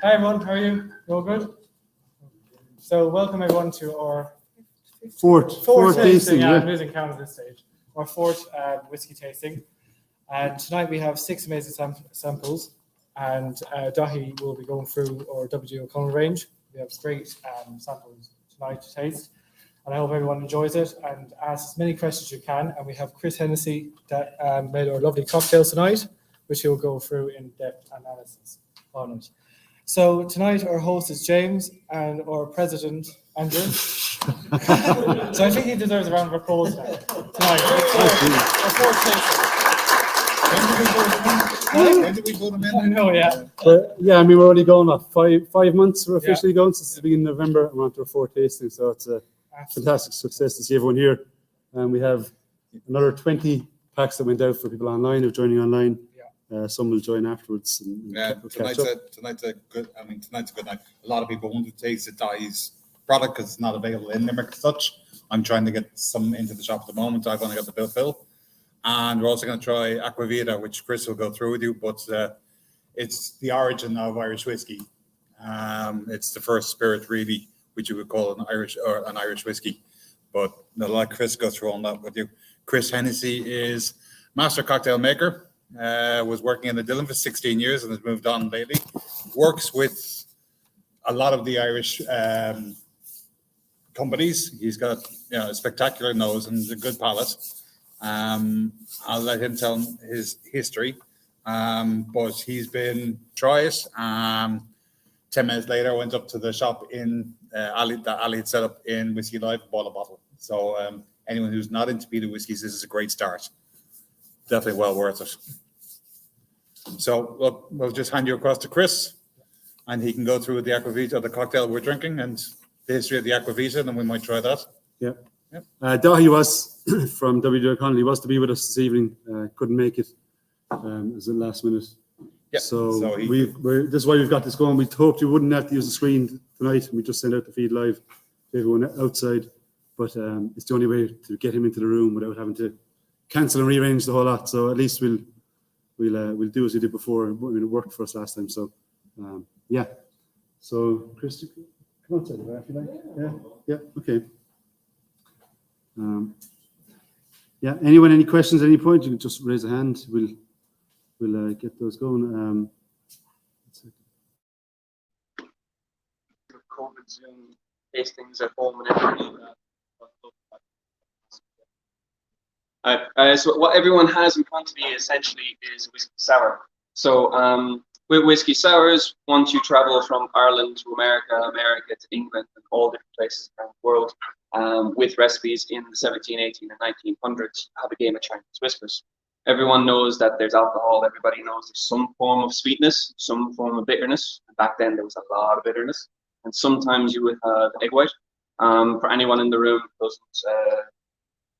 Hi everyone, how are you? You all good? So welcome everyone to our fourth tasting. I'm losing count at this stage. Our fourth whiskey tasting. And tonight we have 6 amazing samples, and Dahi will be going through our W. O'Connell range. We have great samples tonight to taste, and I hope everyone enjoys it and asks as many questions as you can. And we have Chris Hennessy that made our lovely cocktails tonight, which he'll go through in depth analysis on it. So tonight our host is James and our president Andrew. So I think he deserves a round of applause now. Tonight. When did we go to men? No, yeah. But yeah, I mean, we're only going 5 months. We're officially going since the beginning of November. We're on to our 4th tasting, so it's a fantastic success to see everyone here. And we have another 20 packs that went out for people online who are joining online. Some will join afterwards. Tonight's a good. I mean, tonight's a good night. A lot of people want to taste the Dahi's product because it's not available in Limerick as such. I'm trying to get some into the shop at the moment. I've only got the bill fill, and we're also going to try Aquavita, which Chris will go through with you. But it's the origin of Irish whiskey. It's the first spirit, really, which you would call an Irish whiskey. But I'll let Chris go through on that with you. Chris Hennessy is master cocktail maker. Was working in the Dillon for 16 years and has moved on lately. Works with a lot of the Irish companies. He's got a spectacular nose and a good palate. I'll let him tell his history. But he's been try it. 10 minutes later, I went up to the shop in Ali that Ali had set up in Whiskey Live, bought a bottle. So anyone who's not into peated whiskies, this is a great start. Definitely well worth it. So look, we'll just hand you across to Chris, and he can go through the Aquavita, the cocktail we're drinking, and the history of the Aquavita, and then we might try that. Yeah. Dahi was from W. O'Connell. He was to be with us this evening. Couldn't make it. It was at the last minute. Yeah. So this is why we've got this going. We hoped you wouldn't have to use the screen tonight, and we just sent out the feed live to everyone outside. But it's the only way to get him into the room without having to cancel and rearrange the whole lot. So at least we'll do as we did before. I mean, it worked for us last time. So yeah. So Chris, come outside if you like. Yeah. Okay. Yeah. Anyone, any questions at any point? You can just raise a hand. We'll get those going. COVID Zoom tastings at home and everything. So what everyone has in front of me essentially is whiskey sour. So with whiskey sours, once you travel from Ireland to America to England, and all different places around the world, with recipes in the 17, 18, and 1900s, have a game of Chinese whispers. Everyone knows that there's alcohol. Everybody knows there's some form of sweetness, some form of bitterness. And back then, there was a lot of bitterness. And sometimes you would have egg white. For anyone in the room who doesn't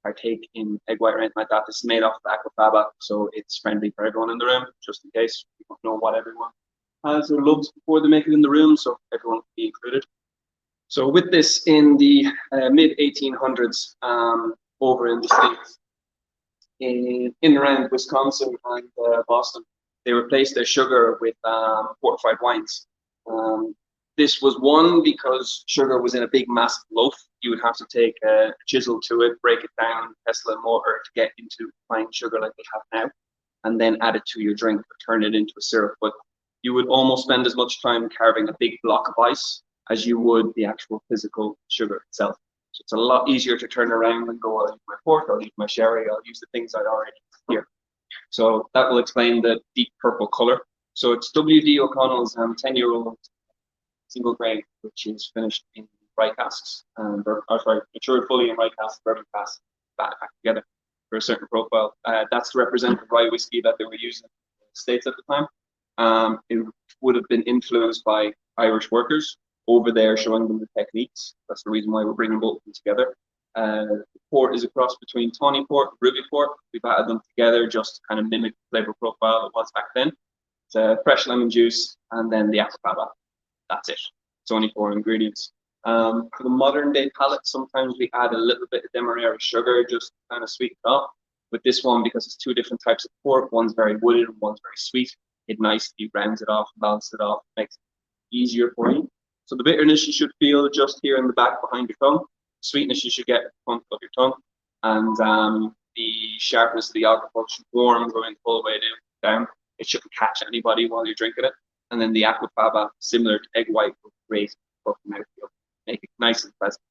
partake in egg white or anything like that, this is made off of aquafaba, so it's friendly for everyone in the room, just in case we don't know what everyone has or loves before they make it in the room, so everyone can be included. So with this in the mid 1800s, over in the States, in around Wisconsin and Boston, they replaced their sugar with fortified wines. This was one because sugar was in a big massive loaf. You would have to take a chisel to it, break it down, pestle and mortar to get into fine sugar like they have now, and then add it to your drink or turn it into a syrup. But you would almost spend as much time carving a big block of ice as you would the actual physical sugar itself. So it's a lot easier to turn around and go, I'll use my port, I'll use my sherry, I'll use the things I already have here. So that will explain the deep purple color. So it's W.D. O'Connell's 10-year-old single grain, which is finished in rye casks, matured fully in rye casks, bourbon casks, back together for a certain profile. That's to represent the rye whiskey that they were using in the States at the time. It would have been influenced by Irish workers over there, showing them the techniques. That's the reason why we're bringing both of them together. The port is a cross between Tawny Port and Ruby Port. We've added them together just to kind of mimic the flavor profile it was back then. It's fresh lemon juice and then the aquafaba. That's it. It's only 4 ingredients. For the modern day palate, sometimes we add a little bit of demerara sugar just to kind of sweeten it up. With this one, because it's 2 different types of port, one's very wooded and one's very sweet, it nicely rounds it off, balances it off, makes easier for you. So the bitterness you should feel just here in the back behind your tongue. Sweetness you should get at the front of your tongue. And the sharpness of the alcohol should warm going the whole way down. It shouldn't catch anybody while you're drinking it. And then the aquafaba, similar to egg white, will raise the mouthfeel, make it nice and pleasant.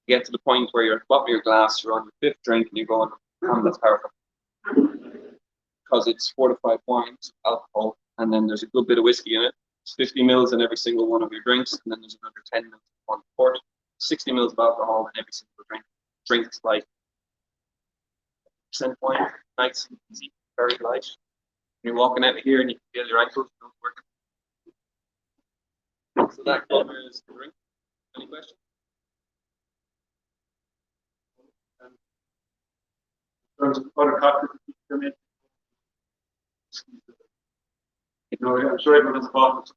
You get to the point where you're at the bottom of your glass, you're on your fifth drink, and you're going, that's powerful. Because it's fortified wines, alcohol, and then there's a good bit of whiskey in it. It's 50 mils in every single one of your drinks, and then there's another 10 mils in one port. 60 mils of alcohol in every single drink. Drinks like % wine, nice and easy, very light. When you're walking out of here and you can feel your ankles don't work. So that covers the drink. Any questions? In terms of other cocktails, I'm sure everyone's bought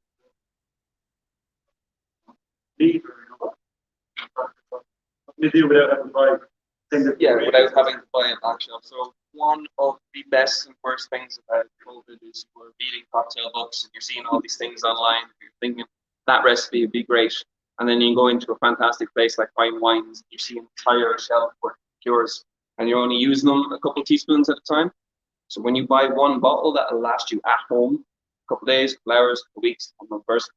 leave or they do without having to buy. Yeah, without having to buy a back shelf. So one of the best and worst things about COVID is we're reading cocktail books and you're seeing all these things online. You're thinking that recipe would be great, and then you go into a fantastic place like Fine Wines. You see an entire shelf worth of cures, and you're only using them a couple of teaspoons at a time. So when you buy one bottle, that'll last you at home a couple of days, a couple hours, a couple of weeks, a month first.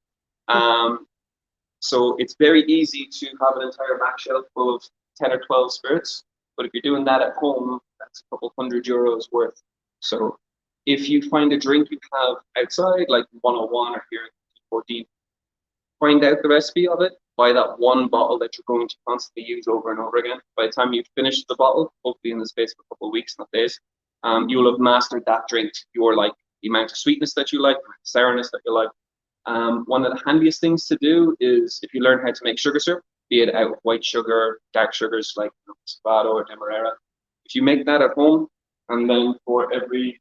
So it's very easy to have an entire back shelf full of 10 or 12 spirits. But if you're doing that at home, that's a couple €100 worth. So if you find a drink you have outside, like 101 or here 14, find out the recipe of it, buy that one bottle that you're going to constantly use over and over again. By the time you've finished the bottle, hopefully in the space of a couple of weeks, not days, you'll have mastered that drink. You're like the amount of sweetness that you like, the sourness that you like. One of the handiest things to do is if you learn how to make sugar syrup, be it out of white sugar, dark sugars like Spado or Demerara. If you make that at home, and then for every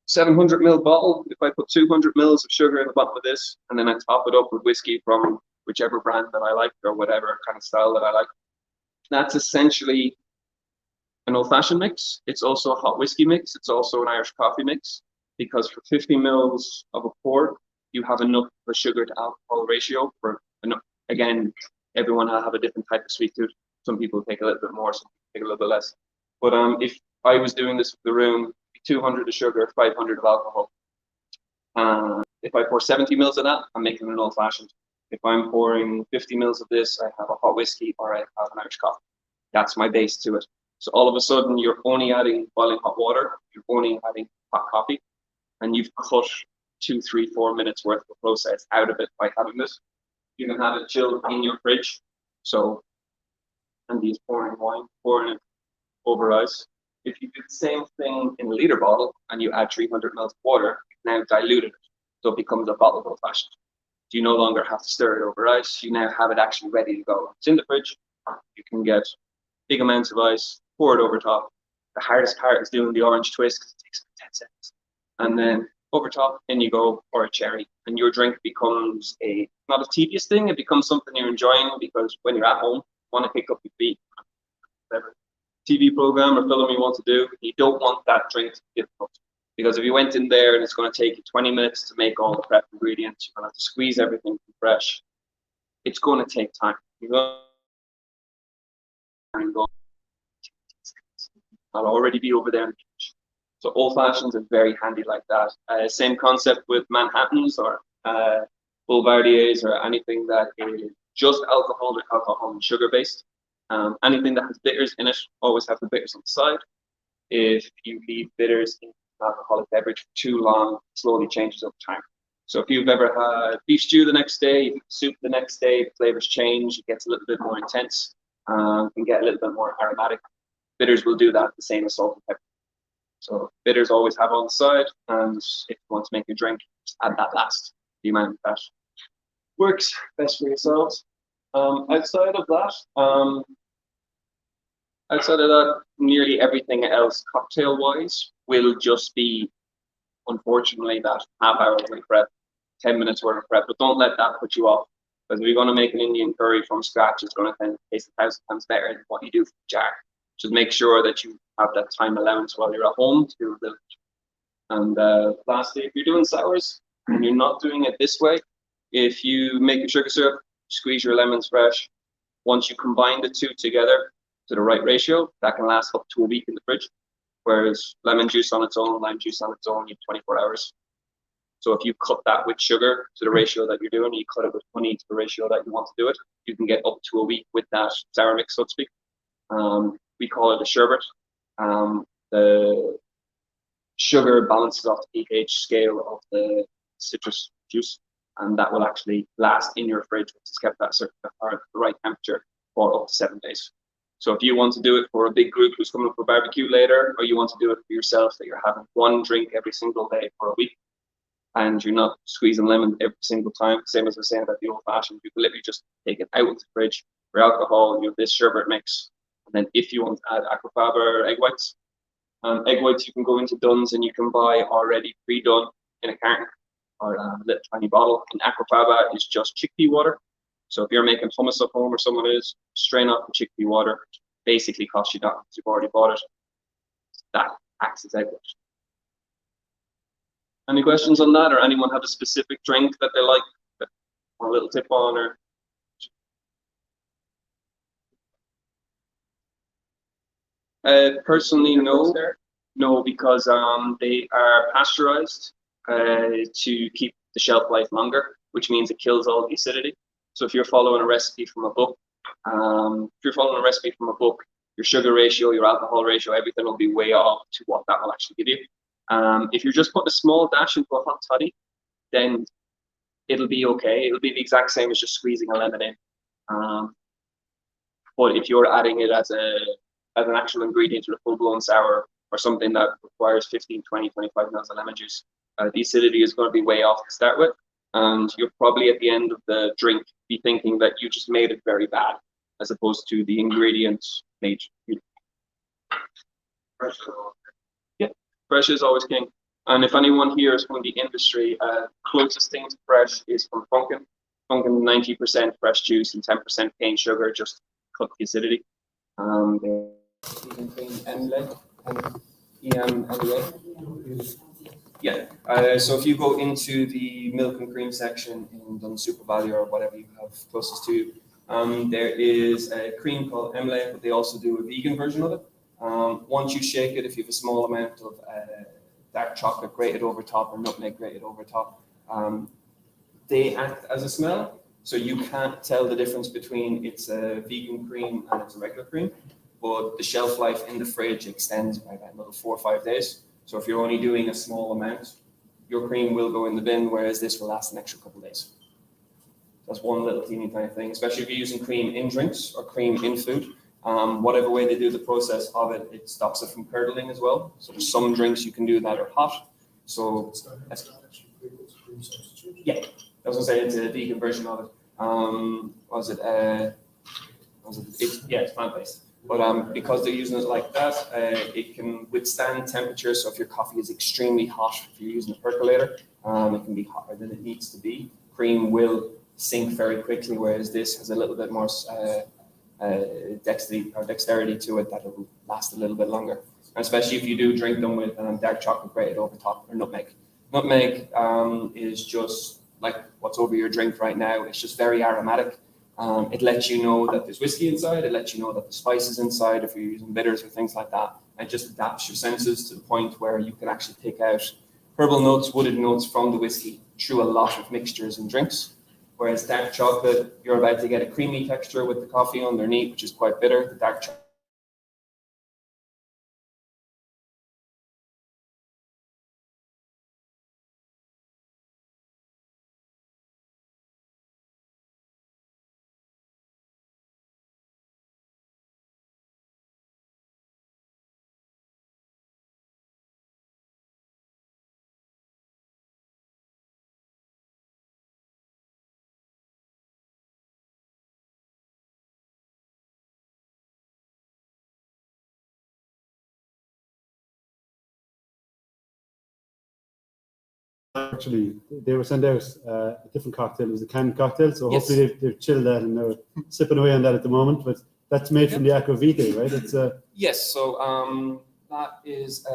700 ml bottle, if I put 200 mils of sugar in the bottom of this, and then I top it up with whiskey from whichever brand that I like or whatever kind of style that I like, that's essentially an old-fashioned mix. It's also a hot whiskey mix. It's also an Irish coffee mix, because for 50 mils of a pour, you have enough of a sugar to alcohol ratio for enough. Again, everyone will have a different type of sweet tooth. Some people take a little bit more, some people take a little bit less. But if I was doing this for the room, 200 of sugar, 500 of alcohol. If I pour 70 mils of that, I'm making an old-fashioned. If I'm pouring 50 mils of this, I have a hot whiskey or I have an Irish coffee. That's my base to it. So all of a sudden, you're only adding boiling hot water, you're only adding hot coffee, and you've cut 2, 3, 4 minutes worth of process out of it by having this. You can have it chilled in your fridge. So Andy is pouring wine, pouring it over ice. If you do the same thing in a liter bottle and you add 300 ml of water, you've now diluted it. So it becomes a bottled old fashioned. You no longer have to stir it over ice. You now have it actually ready to go. It's in the fridge. You can get big amounts of ice, pour it over top. The hardest part is doing the orange twist because it takes 10 seconds. And then over top, in you go, or a cherry. And your drink becomes not a tedious thing, it becomes something you're enjoying, because when you're at home, you want to pick up your feet, whatever TV program or film you want to do, you don't want that drink to be difficult. Because if you went in there and it's going to take you 20 minutes to make all the prep ingredients, you're going to have to squeeze everything fresh. It's going to take time. You're going to go, I'll already be over there in the kitchen. So old fashions are very handy like that. Same concept with Manhattans or Boulevardiers or anything that is just alcoholic alcohol and sugar based. Anything that has bitters in it, always have the bitters on the side. If you leave bitters in an alcoholic beverage for too long, it slowly changes over time. So if you've ever had beef stew the next day, soup the next day, the flavors change, it gets a little bit more intense, can get a little bit more aromatic. Bitters will do that, the same as salt and pepper. So bitters always have on the side, and if you want to make a drink, just add that last. The amount of that works best for yourselves. Outside of that, nearly everything else cocktail-wise will just be, unfortunately, that half-hour of prep, 10 minutes worth of prep. But don't let that put you off, because if you're going to make an Indian curry from scratch, it's going to taste 1,000 times better than what you do from the jar. Just make sure that you have that time allowance while you're at home to do a village. And lastly, if you're doing sours and you're not doing it this way, If you make your sugar syrup, squeeze your lemons fresh. Once you combine the two together to the right ratio, that can last up to a week in the fridge. Whereas lemon juice on its own, lime juice on its own, you have 24 hours. So if you cut that with sugar to the ratio that you're doing, you cut it with honey to the ratio that you want to do it, you can get up to a week with that sour mix, so to speak. We call it a sherbet. The sugar balances off the pH scale of the citrus juice, and that will actually last in your fridge, which is kept at a certain or the right temperature for up to 7 days. So if you want to do it for a big group who's coming up for barbecue later, or you want to do it for yourself, that you're having one drink every single day for a week, and you're not squeezing lemon every single time, same as I was saying about the old fashioned, you can literally just take it out of the fridge for alcohol, you have this sherbet mix. And then if you want to add aquafaba or egg whites you can go into Dunn's and you can buy already pre-done in a carton or a little tiny bottle. And aquafaba is just chickpea water. So if you're making hummus at home or someone is, strain off the chickpea water, basically costs you that because you've already bought it. That acts as egg white. Any questions on that, or anyone have a specific drink that they like, or a little tip on, or? Personally, no, because they are pasteurized to keep the shelf life longer, which means it kills all the acidity. So if you're following a recipe from a book, your sugar ratio, your alcohol ratio, everything will be way off to what that will actually give you. If you're just putting a small dash into a hot toddy, then it'll be okay. It'll be the exact same as just squeezing a lemon in. But if you're adding it as an actual ingredient to a full-blown sour or something that requires 15, 20, 25 mils of lemon juice, the acidity is going to be way off to start with. And you'll probably at the end of the drink be thinking that you just made it very bad, as opposed to the ingredients made you. Yeah, fresh is always king. And if anyone here is from the industry, closest thing to fresh is from Funkin. Funkin 90% fresh juice and 10% cane sugar, just cut the acidity. Yeah, so if you go into the milk and cream section in Dun Super Value or whatever you have closest to you, there is a cream called Emle, but they also do a vegan version of it. Once you shake it, if you have a small amount of dark chocolate grated over top or nutmeg grated over top, they act as a smell, so you can't tell the difference between it's a vegan cream and it's a regular cream, but the shelf life in the fridge extends by about another 4 or 5 days. So if you're only doing a small amount, your cream will go in the bin, whereas this will last an extra couple of days. That's one little teeny tiny thing, especially if you're using cream in drinks or cream in food. Whatever way they do the process of it, it stops it from curdling as well. So there's some drinks you can do that are hot. So yeah, I was gonna say it's a vegan version of it. It's plant-based. But because they're using it like that, it can withstand temperature. So if your coffee is extremely hot, if you're using a percolator, it can be hotter than it needs to be. Cream will sink very quickly, whereas this has a little bit more dexterity to it that will last a little bit longer. And especially if you do drink them with dark chocolate grated over top or nutmeg. Nutmeg is just like what's over your drink right now. It's just very aromatic. It lets you know that there's whiskey inside. It lets you know that the spice is inside if you're using bitters or things like that. It just adapts your senses to the point where you can actually pick out herbal notes, wooded notes from the whiskey through a lot of mixtures and drinks. Whereas dark chocolate, you're about to get a creamy texture with the coffee underneath, which is quite bitter. The dark chocolate. Actually, they were sent out a different cocktail. It was a canned cocktail, so Yes. hopefully they've chilled that and they're sipping away on that at the moment. But that's made from the aqua vitae, right? It's Yes, so that is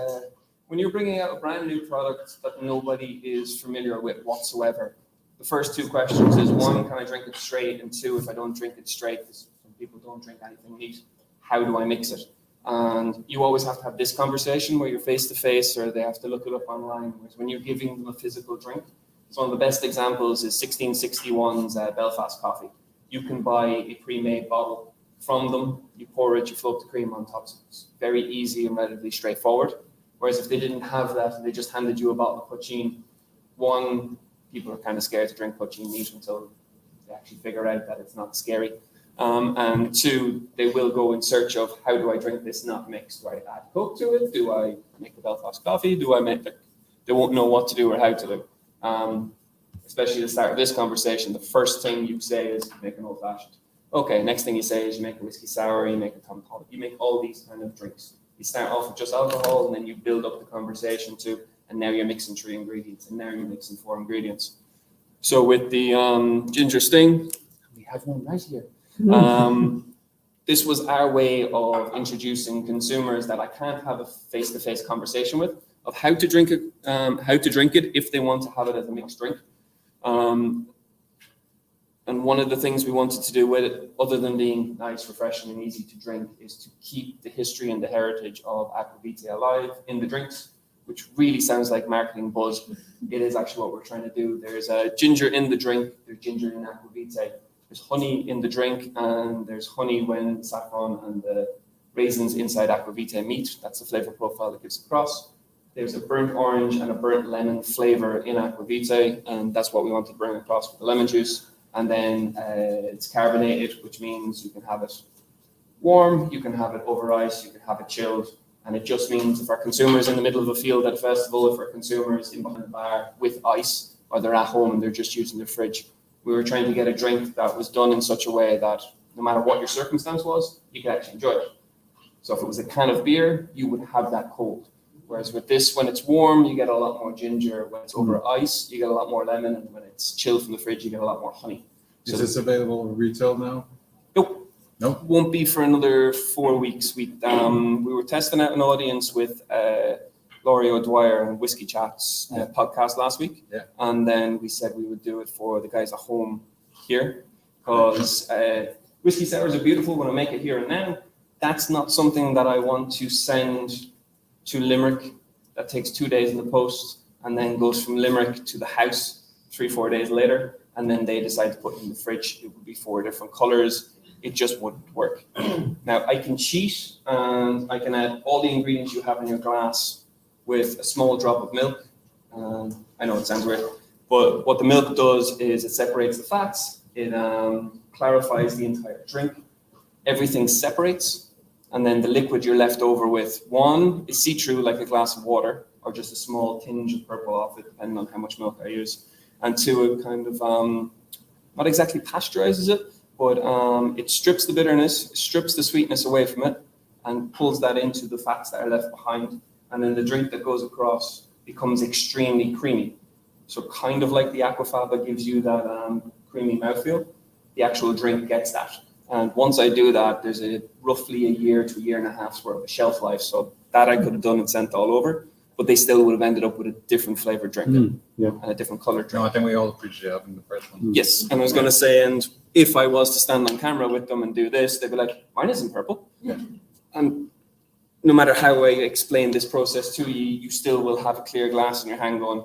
when you're bringing out a brand new product that nobody is familiar with whatsoever, the first two questions is one, can I drink it straight? And two, if I don't drink it straight, because some people don't drink anything neat, how do I mix it? And you always have to have this conversation where you're face to face, or they have to look it up online. Whereas when you're giving them a physical drink, so one of the best examples is 1661's Belfast coffee. You can buy a pre-made bottle from them, you pour it, you float the cream on top. So it's very easy and relatively straightforward. Whereas if they didn't have that and they just handed you a bottle of poachine, one, people are kind of scared to drink poachine neat until they actually figure out that it's not scary. And two, they will go in search of, how do I drink this not mixed? Do I add Coke to it? Do I make a Belfast coffee? Do I make it? They won't know what to do or how to do. Especially at the start of this conversation, the first thing you say is make an old fashioned. Okay, next thing you say is you make a whiskey sour, you make a tom tonic, you make all these kind of drinks. You start off with just alcohol, and then you build up the conversation to, and now you're mixing 3 ingredients, and now you're mixing 4 ingredients. So with the ginger sting, we have one right here. This was our way of introducing consumers that I can't have a face-to-face conversation with, of how to drink it if they want to have it as a mixed drink. And one of the things we wanted to do with it, other than being nice, refreshing, and easy to drink, is to keep the history and the heritage of Aqua Vitae alive in the drinks, which really sounds like marketing buzz, but it is actually what we're trying to do. There's ginger in the drink, there's ginger in Aqua Vitae, there's honey in the drink, and there's honey when saffron and the raisins inside Aqua Vitae meet. That's the flavor profile that gives across. There's a burnt orange and a burnt lemon flavor in Aqua Vitae, and that's what we want to bring across with the lemon juice. And then it's carbonated, which means you can have it warm, you can have it over ice, you can have it chilled. And it just means if our consumer's in the middle of a field at a festival, if our consumer's in behind the bar with ice, or they're at home and they're just using their fridge, we were trying to get a drink that was done in such a way that no matter what your circumstance was, you could actually enjoy it. So if it was a can of beer, you would have that cold. Whereas with this, when it's warm, you get a lot more ginger. When it's over ice, you get a lot more lemon. And when it's chilled from the fridge, you get a lot more honey. Is this available retail now? Nope. Nope. Won't be for another 4 weeks. We were testing out an audience with Laurie O'Dwyer and Whiskey Chats podcast last week. Yeah. And then we said we would do it for the guys at home here, because whiskey sours are beautiful when I make it here and now. That's not something that I want to send to Limerick. That takes 2 days in the post and then goes from Limerick to the house 3-4 days later, and then they decide to put it in the fridge. It would be 4 different colors. It just wouldn't work. Now I can cheat and I can add all the ingredients you have in your glass with a small drop of milk. I know it sounds weird, but what the milk does is it separates the fats. It clarifies the entire drink. Everything separates. And then the liquid you're left over with, one, is see-through like a glass of water, or just a small tinge of purple off it, depending on how much milk I use. And two, it kind of, not exactly pasteurizes it, but it strips the bitterness, strips the sweetness away from it, and pulls that into the fats that are left behind. And then the drink that goes across becomes extremely creamy. So kind of like the Aquafaba gives you that creamy mouthfeel, the actual drink gets that. And once I do that, there's roughly a year to a year and a half's worth of shelf life. So that I could have done and sent all over, but they still would have ended up with a different flavored drink and a different colored drink. No, I think we all appreciate having the first one. Yes, and I was going to say, and if I was to stand on camera with them and do this, they'd be like, mine isn't purple. Yeah. And no matter how I explain this process to you, you still will have a clear glass in your hand going,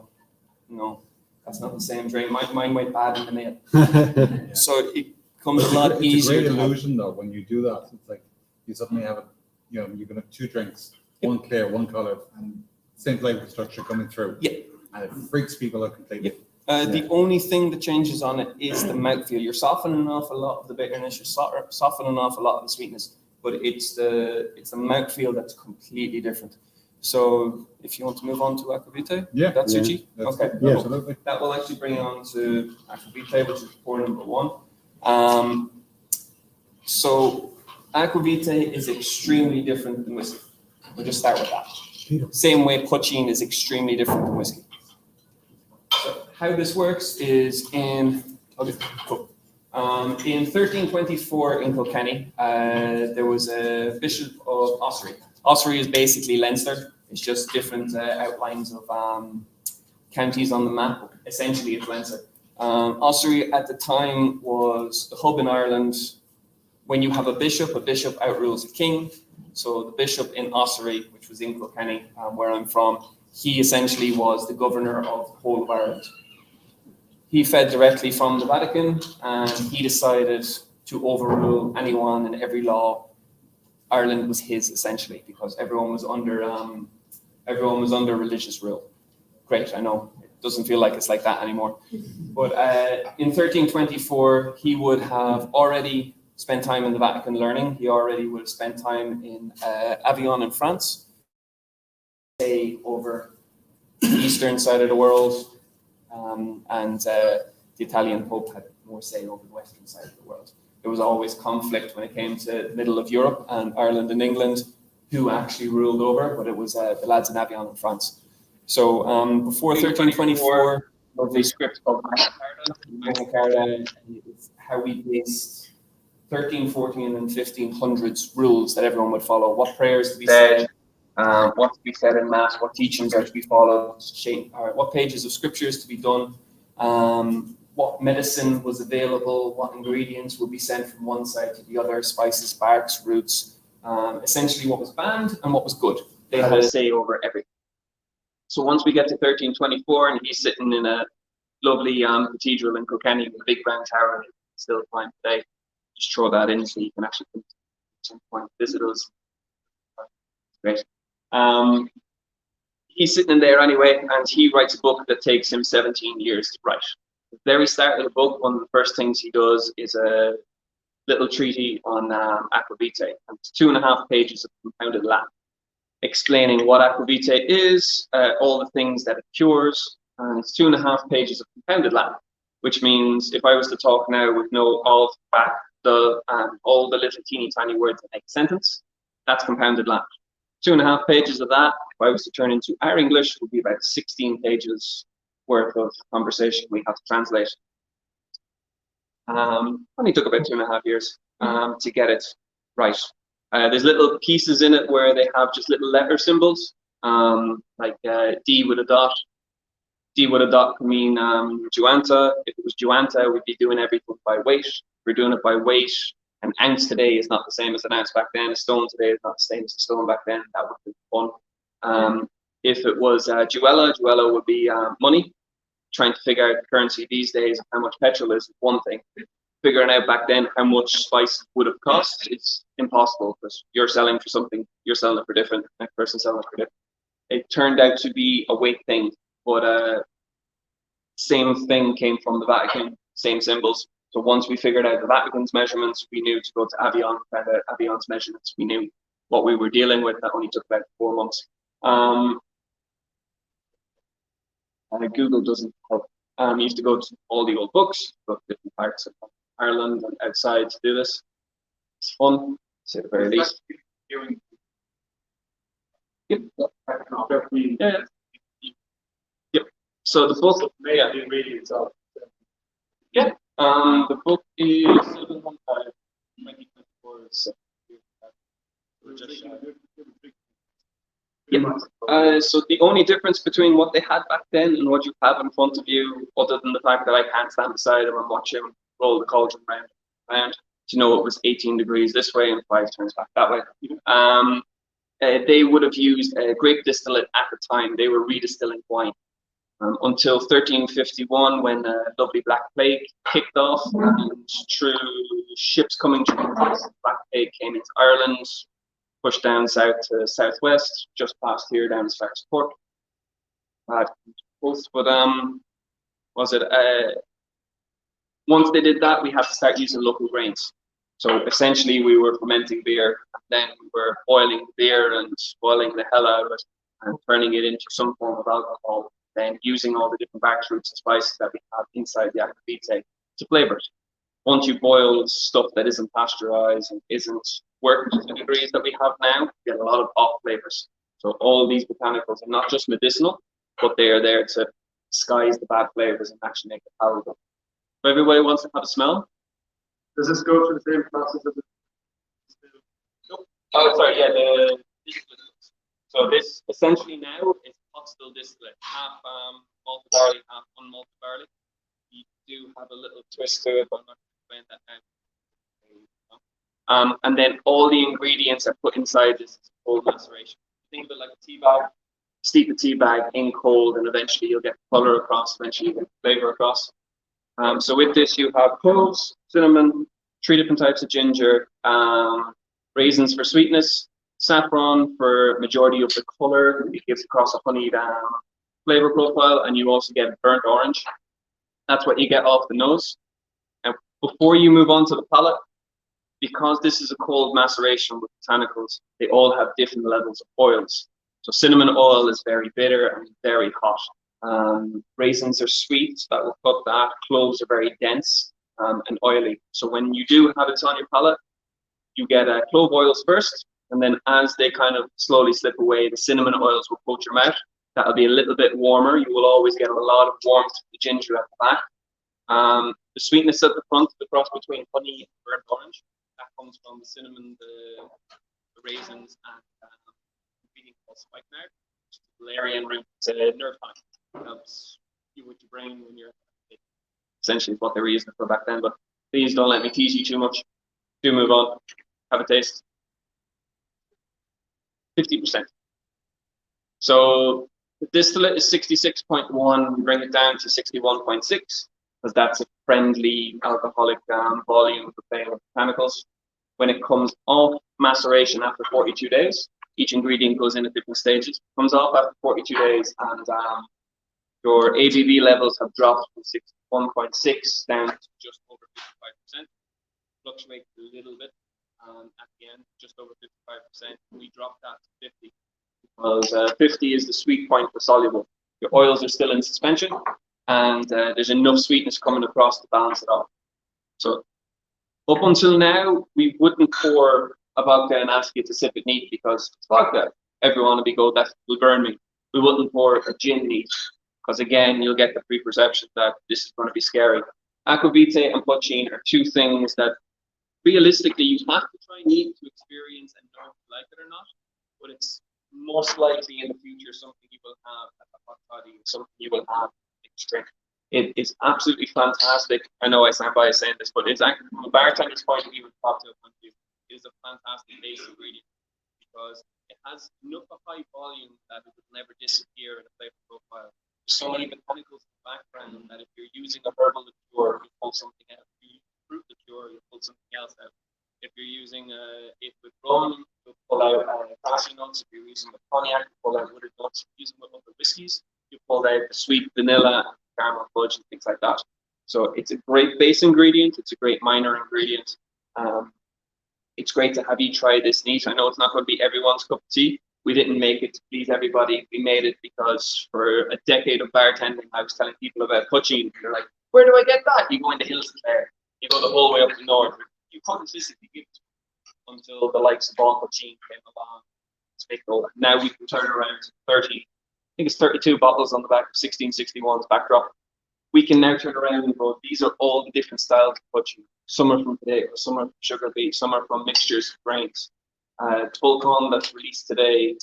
no, that's not the same drink. Mine went bad in the mail. Yeah. So it becomes a lot easier. It's a great illusion though when you do that. It's like you suddenly have you can have 2 drinks, one clear, one colored, and same flavor structure coming through. Yeah. And it freaks people out completely. The only thing that changes on it is the mouthfeel. You're softening off a lot of the bitterness, you're softening off a lot of the sweetness, but it's the mouthfeel that's completely different. So if you want to move on to Aqua Vitae, that's Suchi? Okay, Yeah. Absolutely. that will actually bring you on to Aqua Vitae, which is pour number 1. So Aqua Vitae is extremely different than whiskey. We'll just start with that. Same way poachine is extremely different than whiskey. So how this works is in 1324 in Kilkenny, there was a bishop of Ossory. Ossory is basically Leinster. It's just different outlines of counties on the map. Essentially, it's Leinster. Ossory at the time was the hub in Ireland. When you have a bishop outrules a king. So the bishop in Ossory, which was in Kilkenny, where I'm from, he essentially was the governor of the whole of Ireland. He fed directly from the Vatican, and he decided to overrule anyone and every law. Ireland was his essentially, because everyone was under religious rule. Great, I know it doesn't feel like it's like that anymore. But in 1324, he would have already spent time in the Vatican learning. He already would have spent time in Avignon in France, over the eastern side of the world, and the Italian Pope had more say over the western side of the world. There was always conflict when it came to the middle of Europe and Ireland and England, who actually ruled over, but it was the lads in Avignon in France. So before 1324, lovely script called Magna Carta is how we based 1314 and 1500s rules that everyone would follow. What prayers to be said, what to be said in mass, what teachings are to be followed, what pages of scriptures to be done, what medicine was available, what ingredients would be sent from one side to the other, spices, barks, roots, essentially what was banned and what was good. They had a say over everything. So once we get to 1324, and he's sitting in a lovely cathedral in Kilkenny with a big round tower, still fine today. Just throw that in so you can actually at some point visit us. Great. He's sitting in there anyway, and he writes a book that takes him 17 years to write. At the very start of the book, one of the first things he does is a little treatise on aqua vitae, and it's 2.5 pages of compounded Latin, explaining what aqua vitae is, all the things that it cures, and it's 2.5 pages of compounded Latin, which means if I was to talk now with no of, back, the, and all the little teeny tiny words that make a sentence, that's compounded Latin. 2.5 pages of that, if I was to turn into our English, would be about 16 pages worth of conversation we have to translate. Only took about 2.5 years to get it right. There's little pieces in it where they have just little letter symbols, like D with a dot. D with a dot could mean Juanta. If it was Juanta, we'd be doing everything by weight. If we're doing it by weight, an ounce today is not the same as an ounce back then. A stone today is not the same as a stone back then. That would be fun. If it was Juella, Juella would be money. Trying to figure out the currency these days, how much petrol is one thing. Figuring out back then how much spice would have cost, it's impossible because you're selling for something, you're selling it for different, the next person selling it for different. It turned out to be a weight thing, but same thing came from the Vatican, same symbols. So once we figured out the Vatican's measurements, we knew to go to Avignon, find out Avignon's measurements. We knew what we were dealing with. That only took about 4 months. Google doesn't help. You have to go to all the old books, go to different parts of Ireland and outside to do this. It's fun, to say the very least. Yep. Yeah. Yep. So the book, yeah. Yeah. The book is 2024. Yeah. So the only difference between what they had back then and what you have in front of you, other than the fact that I can't stand beside him and watch him roll the cauldron round, to know it was 18 degrees this way and 5 turns back that way. They would have used a grape distillate at the time. They were redistilling wine until 1351, when lovely Black Plague kicked off, and through ships coming through the Black Plague came into Ireland, pushed down south to southwest, just past here down as far as Cork. But was it? Once they did that, we had to start using local grains. So essentially, we were fermenting beer, and then we were boiling the beer and boiling the hell out of it, and turning it into some form of alcohol. Then using all the different bark roots and spices that we have inside the aqua vitae to flavor it. Once you boil stuff that isn't pasteurized and isn't worked to the degrees that we have now, you get a lot of off flavors. So all these botanicals are not just medicinal, but they are there to disguise the bad flavors and actually make it palatable. So everybody wants to have a smell. Does this go through the same process as the? Oh, sorry, yeah, the distillate. So this essentially now is pot still distillate, half malted barley, half unmalted barley. you do have a little twist to it, but I'm not going to explain that now. And then all the ingredients are put inside this cold maceration. Think of it like a tea bag. Steep a tea bag in cold, and eventually you'll get color across. Eventually, you get flavor across. So with this, you have cloves, cinnamon, 3 different types of ginger, raisins for sweetness, saffron for majority of the color. It gives across a honeyed flavor profile, and you also get burnt orange. That's what you get off the nose. Now, before you move on to the palate, because this is a cold maceration with botanicals, they all have different levels of oils. So cinnamon oil is very bitter and very hot. Raisins are sweet, that will cook that. Cloves are very dense and oily. So when you do have it on your palate, you get clove oils first, and then as they kind of slowly slip away, the cinnamon oils will coat your mouth. That'll be a little bit warmer. You will always get a lot of warmth to the ginger at the back. The sweetness at the front, the cross between honey and burnt orange, that comes from the cinnamon, the raisins, and ingredient called spikenard, which is a valerian root. It's a nerve tonic. Helps you with your brain when you're essentially what they were using it for back then. But please don't let me tease you too much. Do move on. Have a taste. 50%. So the distillate is 66.1. We bring it down to 61.6 because that's a friendly alcoholic volume of the botanicals. When it comes off maceration after 42 days, each ingredient goes in at different stages. Comes off after 42 days, and your ABV levels have dropped from 1.6 down to just over 55%. Fluctuates a little bit at the end, just over 55%. We dropped that to 50 because 50 is the sweet point for soluble. Your oils are still in suspension, and there's enough sweetness coming across to balance it off. So up until now, we wouldn't pour a vodka and ask you to sip it neat because it's vodka. Everyone will be go, that will burn me. We wouldn't pour a gin neat because again, you'll get the preperception that this is going to be scary. Aquavitae and poachine are two things that realistically you have to try neat to experience and know if you like it or not. But it's most likely in the future something you will have at a hot toddy, something you will have next drink. It is absolutely fantastic. I know I sound biased saying this, but it's actually from a bartender's point of view and cocktail point of view, it is a fantastic base ingredient because it has enough of high volume that it would never disappear in a flavor profile. There's so many botanicals in the background that if you're using a herbal liqueur, you pull something out. If you use fruit liqueur, you pull something else out. If you're using it with rum, you'll pull out cashew nuts. If you're using with cognac, you pull out wooded nuts. If you're using with other whiskies, you pull out the sweet vanilla, caramel fudge, and things like that. So it's a great base ingredient. It's a great minor ingredient. It's great to have you try this neat. I know it's not going to be everyone's cup of tea. We didn't make it to please everybody. We made it because for a decade of bartending, I was telling people about poaching. They're like, where do I get that? You go into Hills of Clare. You go the whole way up to north. You couldn't physically give it until the likes of Bon Poachine came along. It's big goal. Now we can turn around to 30. I think it's 32 bottles on the back of 1661's backdrop. We can now turn around and go, these are all the different styles of poaching. Some are from today, some are from sugar beet, some are from mixtures of grains. Tulcon that's released today,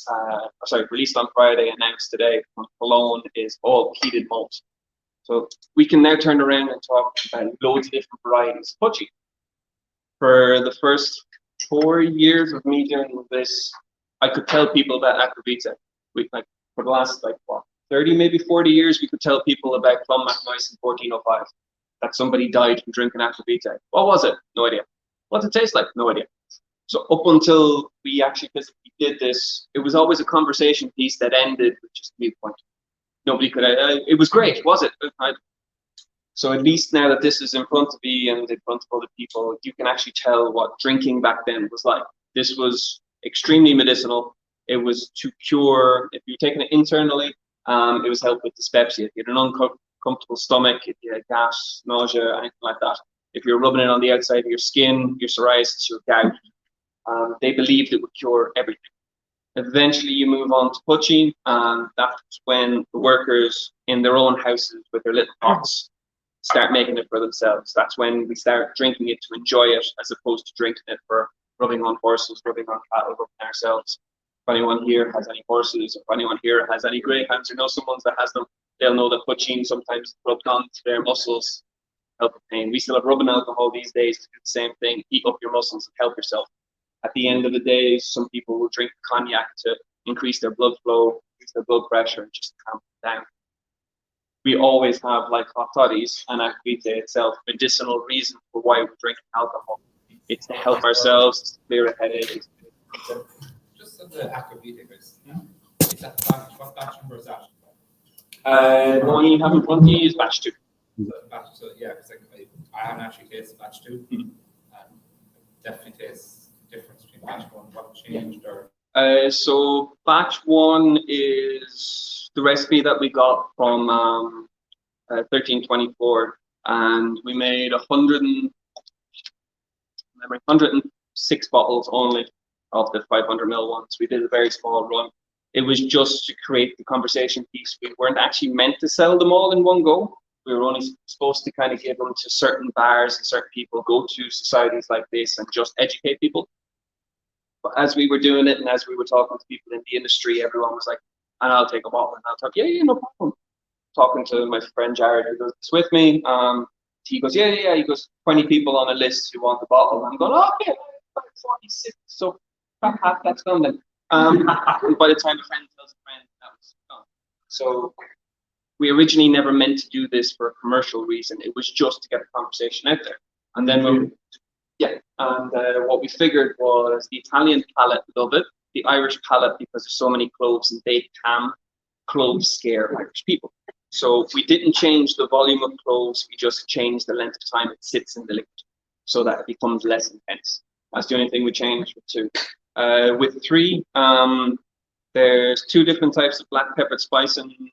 released on Friday, announced today from Cologne is all peated malt. So we can now turn around and talk about loads of different varieties of poaching. For the first 4 years of me doing this, I could tell people about Aquavitae. For the last 30, maybe 40 years, we could tell people about Clonmacnoise in 1405. That somebody died from drinking Aquavitae. What was it? No idea. What's it taste like? No idea. So up until we actually physically did this, it was always a conversation piece that ended with just a point. Nobody could, it was great, was it? So at least now that this is in front of me and in front of other people, you can actually tell what drinking back then was like. This was extremely medicinal. It was to cure, if you're taking it internally, it was help with dyspepsia. If you had an uncomfortable stomach, if you had gas, nausea, anything like that. If you're rubbing it on the outside of your skin, your psoriasis, your gout, they believed it would cure everything. Eventually you move on to poaching, and that's when the workers in their own houses with their little pots start making it for themselves. That's when we start drinking it to enjoy it as opposed to drinking it for rubbing on horses, rubbing on cattle, rubbing ourselves. If anyone here has any horses, if anyone here has any greyhounds or knows someone that has them, they'll know that poaching sometimes rubbed onto their muscles, help with pain. We still have rubbing alcohol these days to do the same thing, heat up your muscles and help yourself. At the end of the day, some people will drink cognac to increase their blood flow, increase their blood pressure, and just calm them down. We always have, like hot toddies and akvite itself, medicinal reason for why we drink alcohol. It's to help ourselves, it's to clear a headache. Just on the aquavita, guys. Is that batch? What batch number is that? The one you have in front of you is batch 2. So yeah, because I haven't actually tasted batch 2. And definitely tastes the difference between batch 1. What changed or? So batch 1 is the recipe that we got from 1324, and we made 106 bottles only of the 500ml ones. We did a very small run. It was just to create the conversation piece. We weren't actually meant to sell them all in one go. We were only supposed to kind of give them to certain bars and certain people, go to societies like this and just educate people. But as we were doing it and as we were talking to people in the industry, everyone was like, and I'll take a bottle. And I'll talk, yeah, no problem. Talking to my friend Jared, who does this with me, he goes, yeah. He goes, 20 people on a list who want the bottle. And I'm going, okay, 46. So that's done then. By the time a friend tells a friend, that was done. So we originally never meant to do this for a commercial reason. It was just to get the conversation out there. And then what we figured was the Italian palate love it, the Irish palate, because there's so many cloves and they can cloves scare Irish people. So we didn't change the volume of cloves, we just changed the length of time it sits in the liquid so that it becomes less intense. That's the only thing we changed with 2. With 3, there's 2 different types of black peppered spicing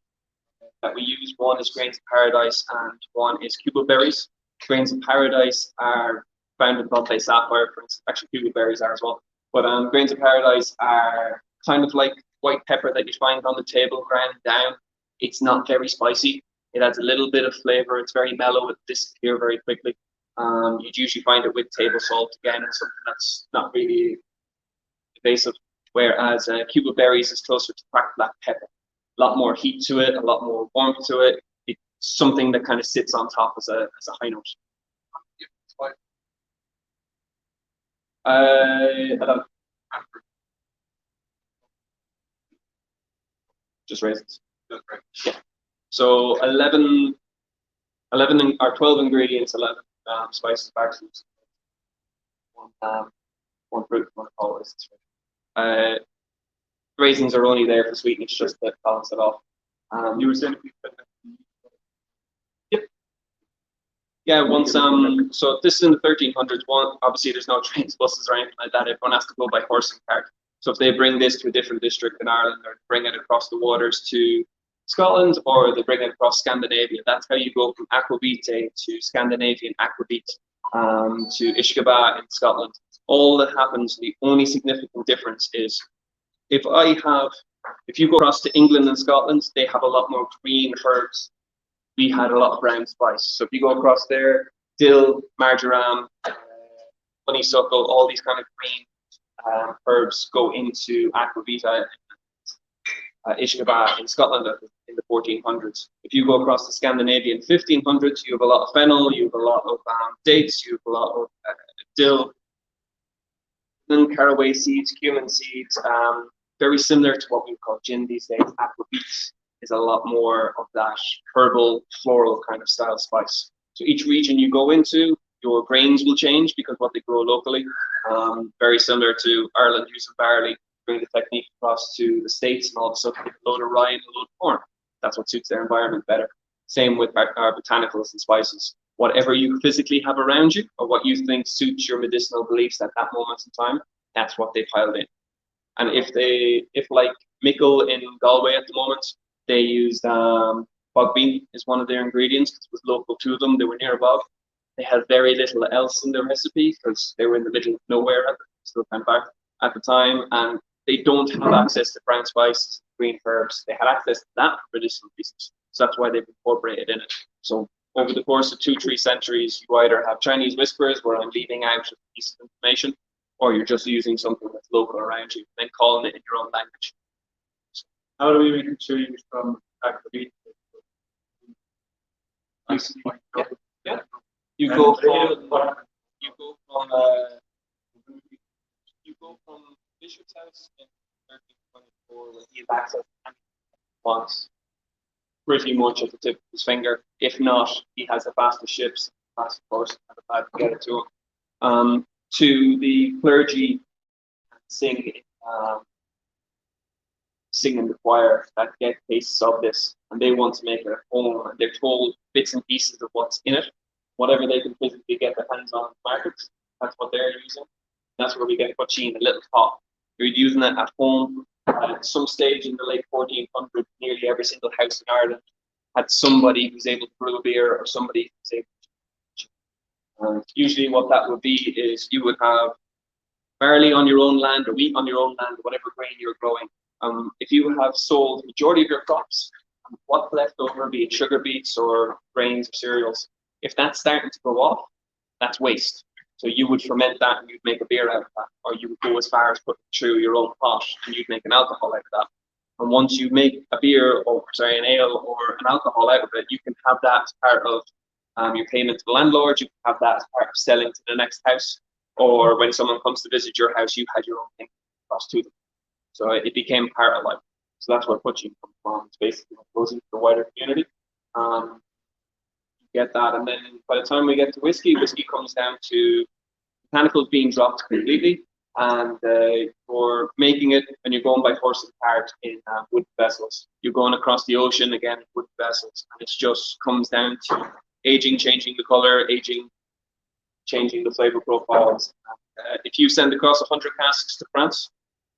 that we use. One is Grains of Paradise and one is Cuba berries. Grains of Paradise are found in Bombay Sapphire, for instance. Actually, Cuba berries are as well. But Grains of Paradise are kind of like white pepper that you find on the table, ground down. It's not very spicy. It adds a little bit of flavor. It's very mellow. It disappears very quickly. You'd usually find it with table salt again, and something that's not really invasive. Whereas Cuba berries is closer to cracked black pepper. A lot more heat to it, a lot more warmth to it. It's something that kind of sits on top as a high note. Just raisins. Yeah. So 11 or 12 ingredients, 11 spices, barks, one fruit, one always. Raisins are only there for sweetness, just to balance it off. You were saying. Yep. Yeah. Once so this is in the 1300s. One, obviously, there's no trains, buses, or anything like that. Everyone has to go by horse and cart. So if they bring this to a different district in Ireland, or bring it across the waters to Scotland, or they bring it across Scandinavia, that's how you go from aquavite to Scandinavian aquavit to Ishkaba in Scotland. All that happens, the only significant difference is if you go across to England and Scotland, they have a lot more green herbs. We had a lot of brown spice. So if you go across there, dill, marjoram, honeysuckle, all these kind of green herbs go into aquavita, Ishkaba in Scotland in the 1400s. If you go across the Scandinavian 1500s, you have a lot of fennel, you have a lot of dates, you have a lot of dill, then caraway seeds, cumin seeds, very similar to what we call gin these days. Aquavit is a lot more of that herbal, floral kind of style spice. So each region you go into, your grains will change because what they grow locally. Very similar to Ireland using barley, bring the technique across to the States, and all of a sudden a load of rye and a load of corn. That's what suits their environment better. Same with our botanicals and spices. Whatever you physically have around you, or what you think suits your medicinal beliefs at that moment in time, that's what they piled in. And if like Mickle in Galway at the moment, they used bog bean is one of their ingredients because it was local to them. They were near a bog. They had very little else in their recipe because they were in the middle of nowhere at the time, and they don't have access to brown spices, green herbs. They had access to that for medicinal reasons. So that's why they've incorporated in it. So over the course of 2-3 centuries, you either have Chinese whispers where I'm leaving out a piece of information, or you're just using something that's local around you and then calling it in your own language. How do we make a change from aquavit Yeah. You go from Bishop's house in 1324 when he had access to once pretty much at the tip of his finger. If not, he has the fastest ships, fastest horse, and a bad to get it to him. To the clergy sing sing in the choir that get cases of this, and they want to make it at home, and they're told bits and pieces of what's in it, whatever they can physically get their hands on markets. That's what they're using. That's where we get Pucci in a little pot. You're using it at home. At some stage in the late 1400s, nearly every single house in Ireland had somebody who's able to brew a beer or somebody who's able to. Usually, what that would be is you would have barley on your own land or wheat on your own land, whatever grain you're growing. If you have sold the majority of your crops, what's left over, be it sugar beets or grains or cereals, if that's starting to go off, that's waste. So you would ferment that and you'd make a beer out of that, or you would go as far as putting it through your own pot and you'd make an alcohol out of that. And once you make a beer, or sorry, an ale or an alcohol out of it, you can have that as part of your payment to the landlord. You can have that as part of selling to the next house, or when someone comes to visit your house, you had your own thing across to them. So it became part of life. So that's where Pucci comes from. It's basically what goes into the wider community. Get that, and then by the time we get to whiskey comes down to mechanicals being dropped completely, and you're making it, and you're going by horse and cart in wooden vessels. You're going across the ocean again in wooden vessels, and it just comes down to aging, changing the color, aging, changing the flavor profiles. If you send across 100 casks to France,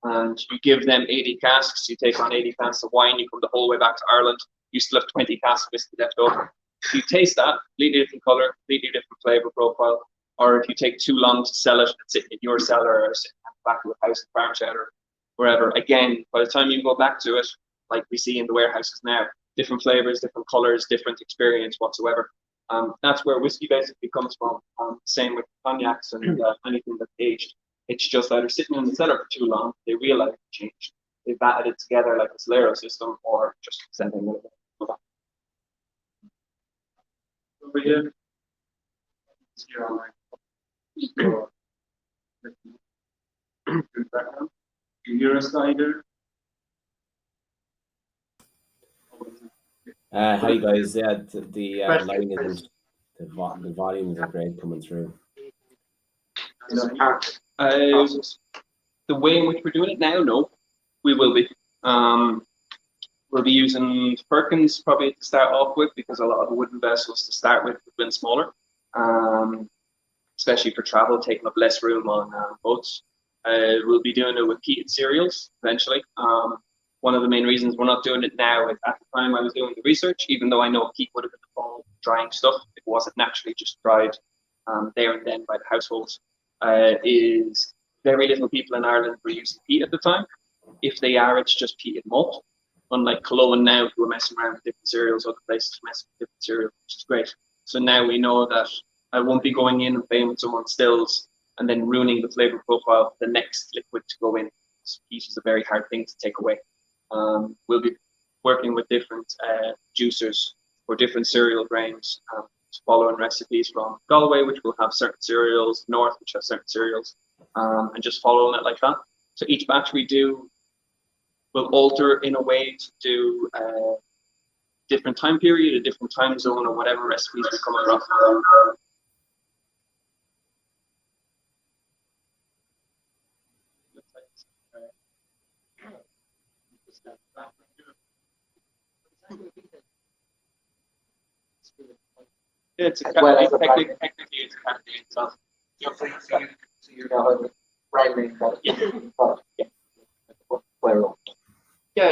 and you give them 80 casks, you take on 80 casks of wine, you come the whole way back to Ireland, you still have 20 casks of whiskey left over. If you taste that, completely different color, completely different flavor profile, or if you take too long to sell it and sit in your cellar or sit in the back of a house in farm shed or wherever, again, by the time you go back to it, like we see in the warehouses now, different flavors, different colors, different experience whatsoever. That's where whiskey basically comes from. Same with cognacs and anything that's aged. It's just either sitting in the cellar for too long, they realize it changed. They've batted it together like a Solero system, or just sending it away. Over here. Here online. Good background. You hear us either? Hi guys. Yeah, the lighting isn't the volume isn't great coming through. The way in which we're doing it now, no, we will be. We'll be using Perkins probably to start off with, because a lot of the wooden vessels to start with have been smaller, especially for travel, taking up less room on boats. We'll be doing it with peated cereals eventually. One of the main reasons we're not doing it now is at the time I was doing the research, even though I know peat would have been involved drying stuff, it wasn't naturally just dried there and then by the households. Is very little people in Ireland were using peat at the time. If they are, it's just peated malt. Unlike Cologne now, who are messing around with different cereals, other places messing with different cereals, which is great. So now we know that I won't be going in and playing with someone's stills and then ruining the flavor profile of the next liquid to go in. Peat is a very hard thing to take away. We'll be working with different juicers for different cereal grains, following recipes from Galway, which will have certain cereals, North, which has certain cereals, and just following it like that. So each batch we do will alter in a way to do a different time period, a different time zone, or whatever recipes we come across. It's technically it's a category itself. So you're not primary, but Yeah,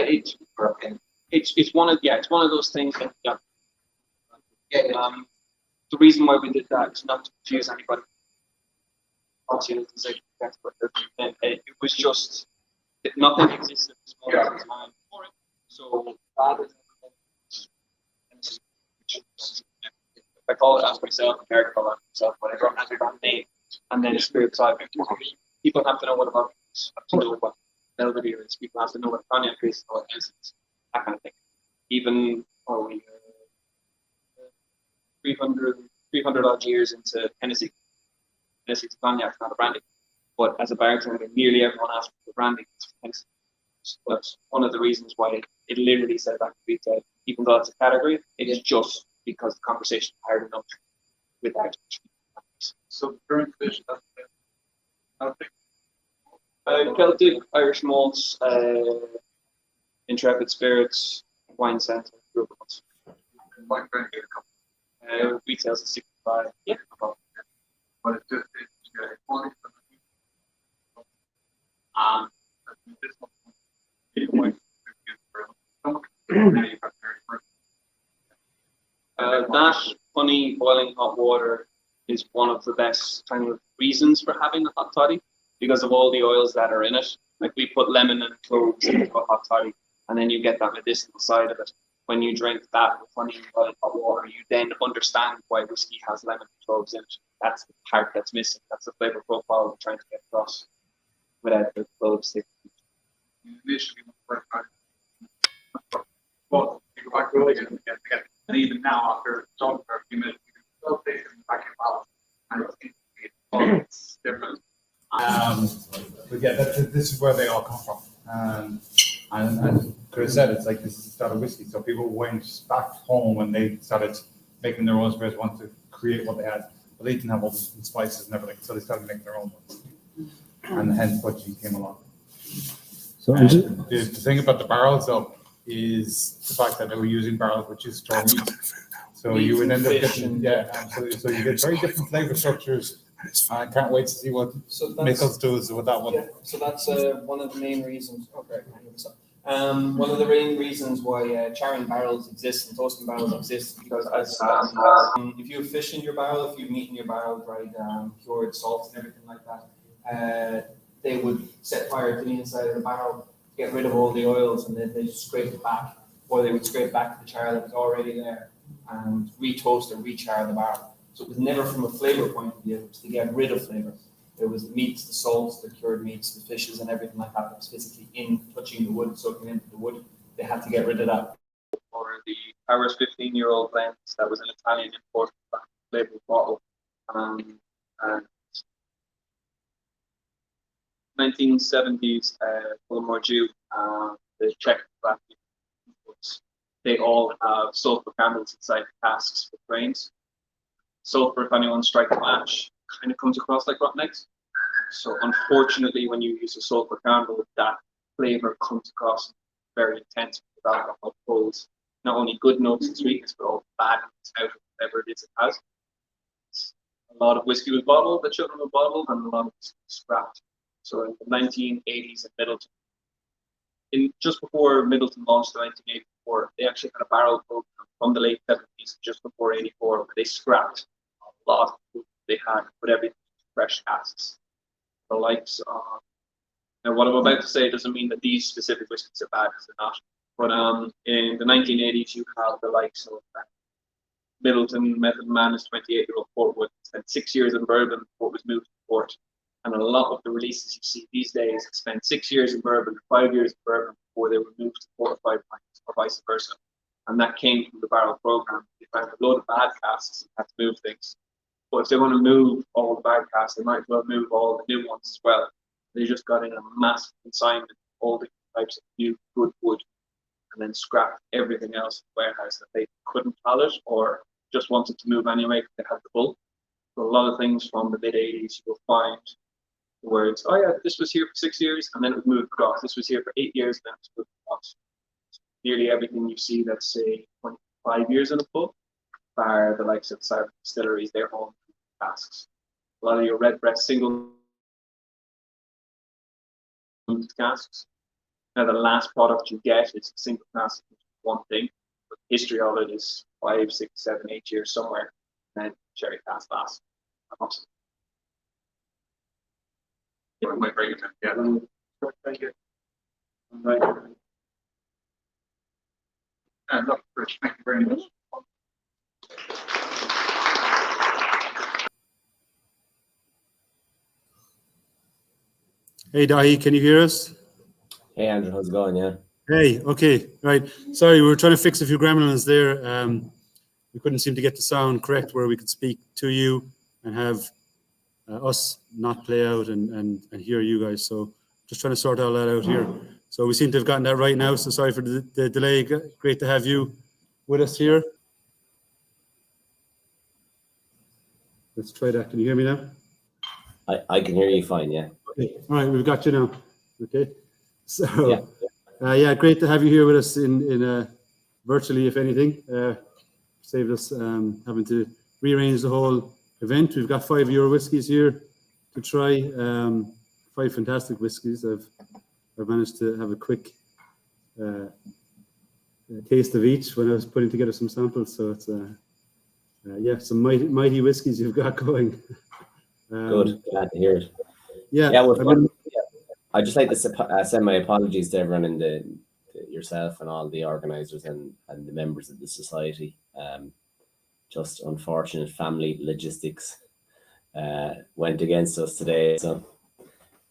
it's one of those things that the reason why we did that is not to confuse anybody. Obviously, it doesn't say that's what it was just that nothing existed at this moment in time for it. So rather than I call it as myself, Eric call it myself, whatever, as a brand name, and then a spirit side. People have to know what about it, have to know what Belvedere is. People have to know what cognac is, know what is, that kind of thing. Even 300 odd years into Tennessee. Tennessee's cognac, not a brandy. But as a bartender, nearly everyone asks for brandy. So that's one of the reasons why it literally said that retail, even though it's a category, it is just because the conversation is hard enough without. So current fish, that's Celtic, Irish malts, Intrepid Spirits, Wine Centre, group of us. Retails at 65. Yeah. but it's just it's quality. This one, that honey boiling hot water is one of the best kind of reasons for having a hot toddy because of all the oils that are in it. Like we put lemon and cloves into a hot toddy, and then you get that medicinal side of it. When you drink that with honey and boiling hot water, you then understand why whiskey has lemon and cloves in it. That's the part that's missing. That's the flavor profile we're trying to get across without the cloves. Initially, when the first time, well, you go back to earlier and even now after talking for a few minutes, you can still taste it back in balance, and it's different. But yeah, this is where they all come from. And Chris said it's like this is the start of whiskey. So people went back home when they started making their own spirits, wanted to create what they had, but they didn't have all the spices and everything, so they started making their own ones. And hence Budgie came along. So And the thing about the barrels though is the fact that they were using barrels which is strong meat. So you would end up getting, yeah, absolutely. So you get very different flavor structures. I can't wait to see what Michaels does with that one. Yeah, so that's one of the main reasons. Okay, one of the main reasons why charring barrels exist and toasting barrels exist because as if you have fish in your barrel, if you have meat in your barrel, dried, cured, salt, and everything like that, they would set fire to the inside of the barrel to get rid of all the oils, and then they just scrape it back, or they would scrape back the char that was already there and re-toast or re-char the barrel. So it was never from a flavor point of view, it was to get rid of flavor. There was the meats, the salts, the cured meats, the fishes, and everything like that was physically touching the wood, soaking into the wood. They had to get rid of that. Or the Powers 15-year-old blend that was an Italian import labeled bottle. And 1970s, Tullamore Dew, the Czech craft imports, they all have sulfur candles inside the casks for grains. Sulfur, if anyone strikes a match, kind of comes across like rotten eggs. So unfortunately, when you use a sulfur candle, that flavor comes across very intense with alcohol pulls not only good notes and sweetness, but all bad notes out of whatever it is it has. A lot of whiskey was bottled that shouldn't have been bottled, and a lot of whiskey was scrapped. So in the 1980s in Middleton, just before Middleton launched in 1984, they actually had a barrel program from the late 70s, just before 84, where they scrapped a lot of food they had, put everything in fresh casks. The likes of, now what I'm about to say doesn't mean that these specific whiskeys are bad, because they're not. But in the 1980s, you have the likes of Middleton, Method Man is 28-year-old Portwood, spent 6 years in bourbon before it was moved to port. And a lot of the releases you see these days spent 6 years in bourbon, 5 years in bourbon before they were moved to fortified pints, or vice versa. And that came from the barrel program. They found a load of bad casks and had to move things. But if they want to move all the bad casks, they might as well move all the new ones as well. They just got in a massive consignment of all the types of new good wood, and then scrapped everything else in the warehouse that they couldn't pallet or just wanted to move anyway because they had the bulk. So a lot of things from the mid-80s you'll find where it's, oh yeah, this was here for 6 years and then it was moved across. This was here for 8 years and then it was moved across. Nearly everything you see that's say 25 years in a pub, bar the likes of Cyber distilleries, they're all casks. A lot of your red breast single casks. Now the last product you get is a single cask, one thing, but the history of it is 5, 6, 7, 8 years somewhere, and then sherry cask lasts. Awesome. My break time. Yeah. Thank you. Right. And look, Rich, thank you very much. Hey, Dahi, can you hear us? Hey, Andrew, how's it going? Yeah. Hey, okay, right. Sorry, we were trying to fix a few gremlins there. we couldn't seem to get the sound correct where we could speak to you and have us not play out and hear you guys. So just trying to sort all that out here. So we seem to have gotten that right now. So sorry for the delay. Great to have you with us here. Let's try that. Can you hear me now? I can hear you fine, yeah. Okay. All right, we've got you now. Okay. So, yeah, great to have you here with us in virtually, if anything. Saved us having to rearrange the whole event. We've got €5 whiskies here to try. 5 fantastic whiskies. I've managed to have a quick taste of each when I was putting together some samples. So it's yeah, some mighty whiskies you've got going. Good, glad to hear it. Yeah, I'd just like to send my apologies to everyone in yourself and all the organisers and the members of the society. Just unfortunate family logistics went against us today, so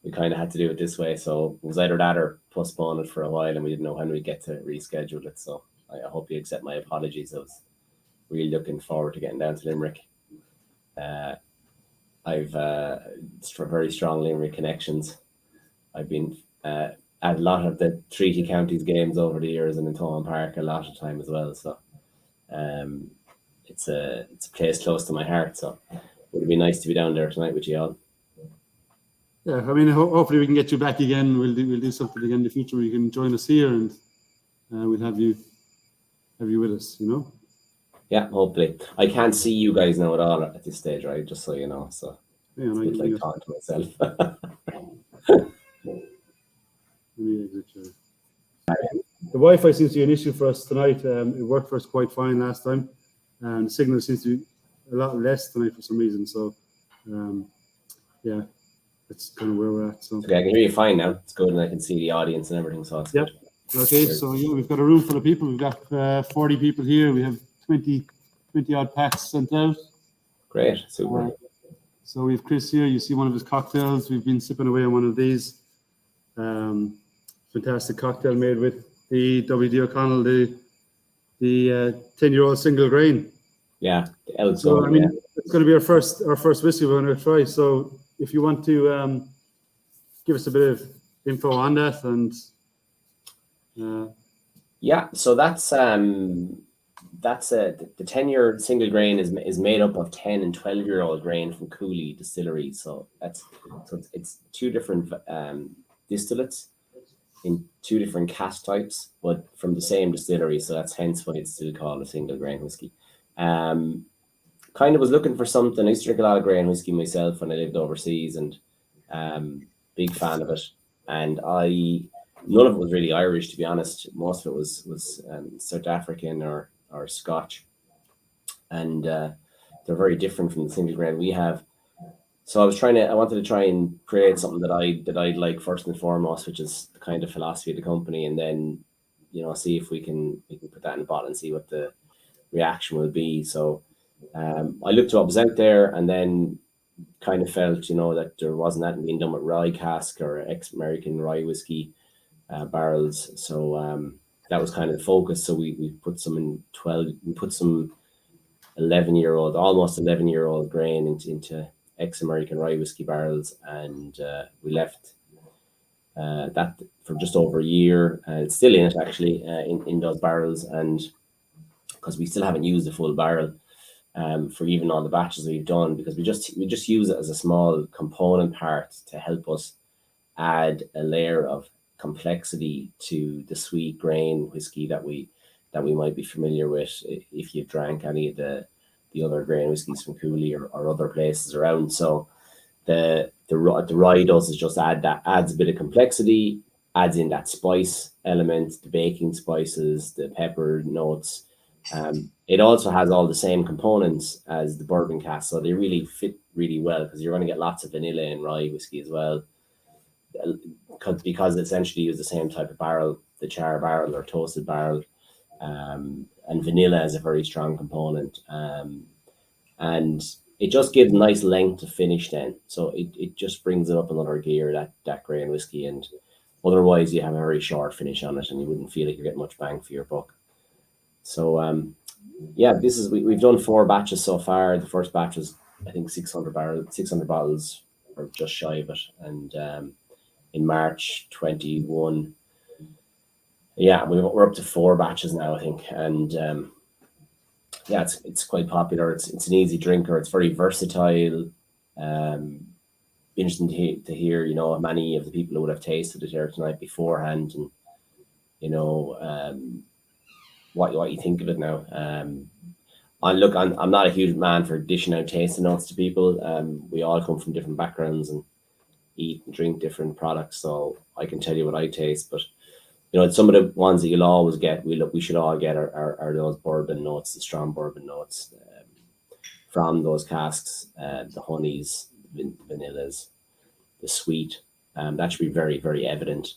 we kind of had to do it this way. So it was either that or postpone it for a while, and we didn't know when we'd get to reschedule it. So I hope you accept my apologies. I was really looking forward to getting down to Limerick. I've very strong Limerick connections. I've been at a lot of the Treaty Counties games over the years and in Thomond Park a lot of time as well. So it's a place close to my heart. So it would be nice to be down there tonight with you all. Yeah, I mean, hopefully we can get you back again. We'll do something again in the future where you can join us here, and we'll have you with us. You know. Yeah, hopefully. I can't see you guys now at all at this stage, right? Just so you know. So yeah, it's a bit like talking to myself. The Wi-Fi seems to be an issue for us tonight. It worked for us quite fine last time, and the signal seems to be a lot less tonight for some reason. So, yeah, that's kind of where we're at. So okay, I can hear you fine now. It's good, and I can see the audience and everything. So it's good. Okay, so yeah, we've got a room full of people. We've got 40 people here. We have 20 odd packs sent out. Great, super. So we have Chris here. You see one of his cocktails. We've been sipping away on one of these. Fantastic cocktail made with the W.D. O'Connell, the 10-year-old single grain. Yeah, so I mean, it's going to be our first whiskey we're going to try. So if you want to give us a bit of info on that, and yeah, so that's the 10-year single grain is made up of 10 and 12-year-old grain from Cooley Distillery. So it's 2 different distillates in 2 different cask types, but from the same distillery. So that's hence why it's still called a single grain whiskey. Kind of was looking for something. I used to drink a lot of grain whiskey myself when I lived overseas, and big fan of it. And none of it was really Irish, to be honest. Most of it was South African or Scotch, and they're very different from the single grain we have. So I wanted to try and create something that I like first and foremost, which is the kind of philosophy of the company, and then see if we can put that in a bottle and see what the reaction will be. So I looked at what was out there, and then kind of felt that there wasn't that being done with rye cask or ex-American rye whiskey barrels. So that was kind of the focus. So we put some 11-year-old, almost 11-year-old grain into ex-American rye whiskey barrels, and we left that for just over a year. It's still in it actually, in those barrels, and because we still haven't used the full barrel for even all the batches we've done, because we just use it as a small component part to help us add a layer of complexity to the sweet grain whiskey that we might be familiar with if you drank any of the other grain whiskies from Cooley or other places around. So the rye does is just adds a bit of complexity, adds in that spice element, the baking spices, the pepper notes. It also has all the same components as the bourbon cask, so they really fit really well, because you're going to get lots of vanilla in rye whiskey as well, because essentially use the same type of barrel, the char barrel or toasted barrel, and vanilla is a very strong component, and it just gives nice length to finish then. So it just brings it up another gear, that grain whiskey, and otherwise you have a very short finish on it and you wouldn't feel like you're getting much bang for your buck. So yeah, this is we've done 4 batches so far. The first batch was I think 600 bottles or just shy of it, and in March 21. Yeah, we're up to 4 batches now, I think, and yeah, it's quite popular. It's an easy drinker. It's very versatile. Interesting to hear, you know, many of the people who would have tasted it here tonight beforehand, and you know, what you think of it now. I'm not a huge man for dishing out tasting notes to people. We all come from different backgrounds and eat and drink different products, so I can tell you what I taste, but you know, some of the ones that you'll always get, we should all get are those bourbon notes, the strong bourbon notes from those casks, the honeys, the vanillas, the sweet. That should be very, very evident.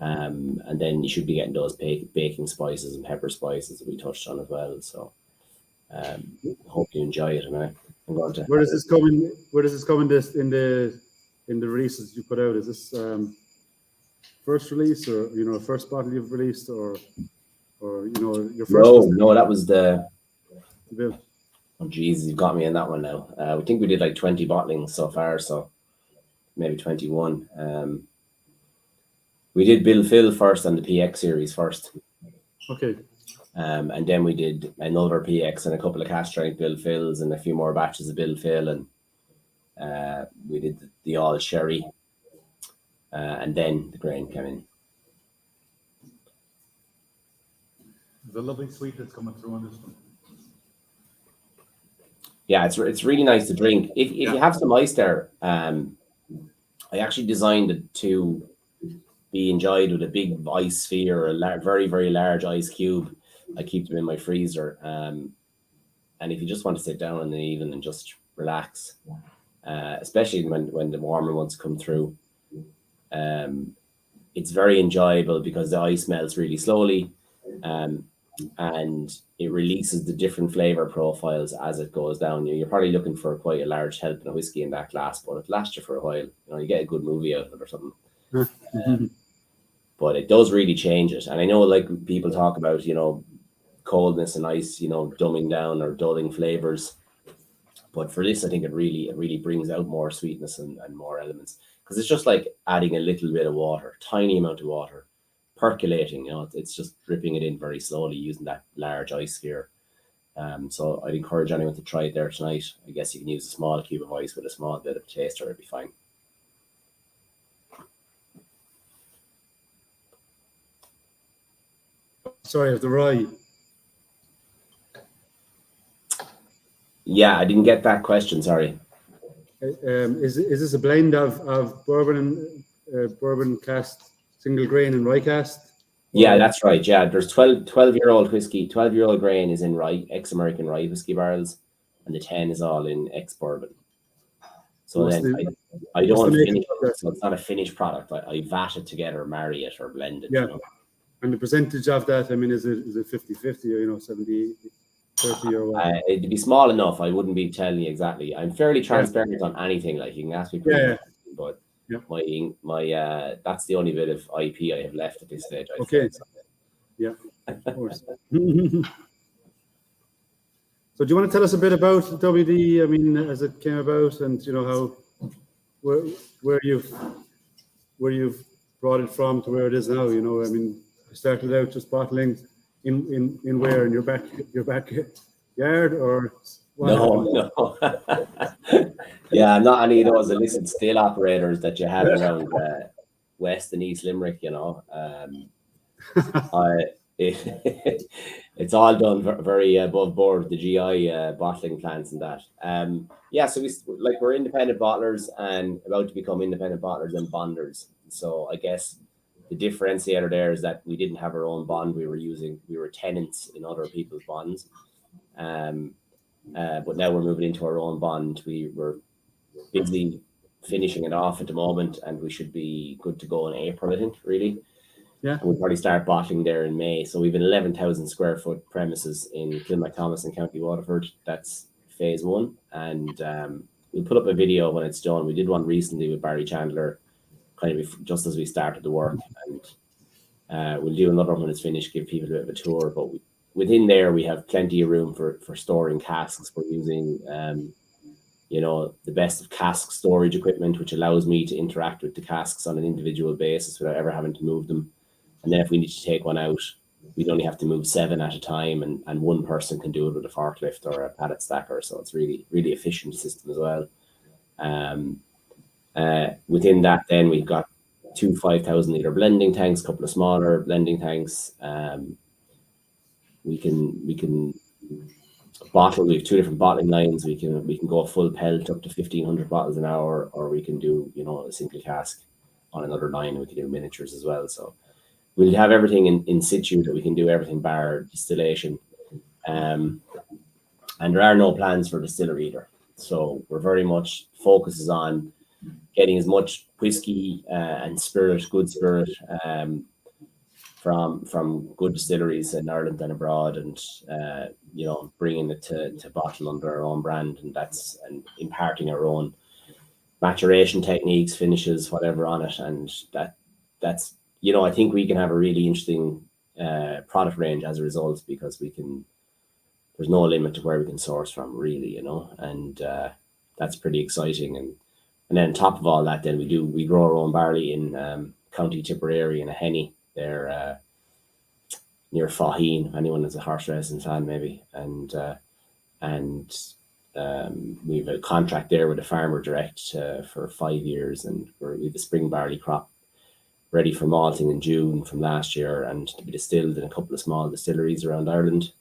And then you should be getting those baking spices and pepper spices that we touched on as well. So hope you enjoy it. And I'm going to. Where does this come in? Where does this come in this in the releases you put out? Is this first release, or you know, first bottle you've released, or you know, your first? No, that was the. Bill. Oh Jesus, you've got me in that one now. I think we did like 20 bottlings so far, so maybe 21. We did Bill Phil first and the PX series first. Okay. And then we did another PX and a couple of cask strength Bill Phils and a few more batches of Bill Phil, and we did the all sherry, and then the grain came in. There's a lovely sweet that's coming through on this one. Yeah, it's really nice to drink. If you have some ice there, I actually designed it to be enjoyed with a big ice sphere, a very, very large ice cube. I keep them in my freezer. And if you just want to sit down in the evening and just relax, especially when the warmer ones come through, it's very enjoyable because the ice melts really slowly, and it releases the different flavor profiles as it goes down. You're probably looking for quite a large helping of whiskey in that glass, but it lasts you for a while. You know, you get a good movie out of it or something. But it does really change it. And I know, like, people talk about, you know, coldness and ice, you know, dumbing down or dulling flavors. But for this, I think it really brings out more sweetness and more elements, because it's just like adding a little bit of water, tiny amount of water, percolating. You know, it's just dripping it in very slowly using that large ice sphere. So I'd encourage anyone to try it there tonight. I guess you can use a small cube of ice with a small bit of taster, it'd be fine. Sorry, of the rye. Yeah, I didn't get that question. Sorry. Is this a blend of bourbon and bourbon cast, single grain, and rye cast? Yeah, that's right. Yeah, there's 12-year-old whiskey. 12-year-old grain is in rye, ex-American rye whiskey barrels, and the 10 is all in ex-bourbon. So I don't finish it, so it's not a finished product. I vat it together, marry it, or blend it. Yeah. You know? And the percentage of that, I mean, is it 50-50, or, you know, 70-30 or what? It'd be small enough. I wouldn't be telling you exactly. I'm fairly transparent on anything. Like, you can ask me, but my that's the only bit of IP I have left at this stage. Okay. Yeah, of course. So do you want to tell us a bit about WD? I mean, as it came about, and you know how where you've brought it from to where it is now. You know, I mean, you started out just bottling in where, in your backyard, or what? No. Yeah, not any of those illicit still operators that you have around West and East Limerick. You know, it's all done very above board, the GI bottling plants and that. Yeah, so we're independent bottlers and about to become independent bottlers and bonders. So I guess the differentiator there is that we didn't have our own bond. We were tenants in other people's bonds. But now we're moving into our own bond. We were busy finishing it off at the moment, and we should be good to go in April, I think, really. Yeah. And we'll probably start bottling there in May. So we've an 11,000 square foot premises in Kilmacthomas in County Waterford. That's phase 1. And we'll put up a video when it's done. We did one recently with Barry Chandler, kind of just as we started the work. And we'll do another one when it's finished, give people a bit of a tour. But within there, we have plenty of room for storing casks. We're using, the best of cask storage equipment, which allows me to interact with the casks on an individual basis without ever having to move them. And then if we need to take one out, we'd only have to move 7 at a time, and one person can do it with a forklift or a pallet stacker. So it's really, really efficient system as well. Within that, then we've got 2 5,000-liter blending tanks, a couple of smaller blending tanks. We can bottle. We have 2 different bottling lines. We can go full pelt up to 1,500 bottles an hour, or we can do a single cask on another line. We can do miniatures as well. So we'll have everything in situ that we can do everything bar distillation. And there are no plans for distillery either. So we're very much focuses on getting as much whiskey and spirit, good spirit, from good distilleries in Ireland and abroad, and bringing it to bottle under our own brand, and imparting our own maturation techniques, finishes, whatever on it, and that's I think we can have a really interesting product range as a result, because there's no limit to where we can source from, really, and that's pretty exciting. And then on top of all that, then we grow our own barley in County Tipperary in a Henny. They're near Faheen, if anyone is a horse racing fan, maybe. And we have a contract there with a farmer direct for 5 years, and we have a spring barley crop ready for malting in June from last year, and to be distilled in a couple of small distilleries around Ireland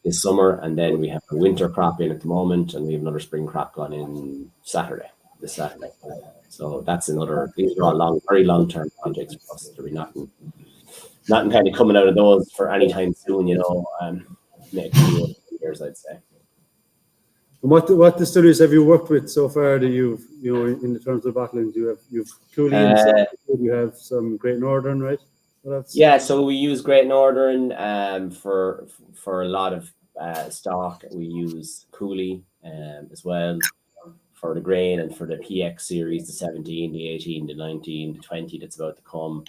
this summer. And then we have a winter crop in at the moment, and we have another spring crop gone in this Saturday. So that's these are all very long-term projects for us. There'll be nothing kind of coming out of those for any time soon, next few years, I'd say. And what distilleries have you worked with so far that you've, in terms of bottling? You've Cooley and you have some Great Northern, right? Yeah, so we use Great Northern for a lot of stock. We use Cooley as well for the grain, and for the PX series, the 17, the 18, the 19, the 20 that's about to come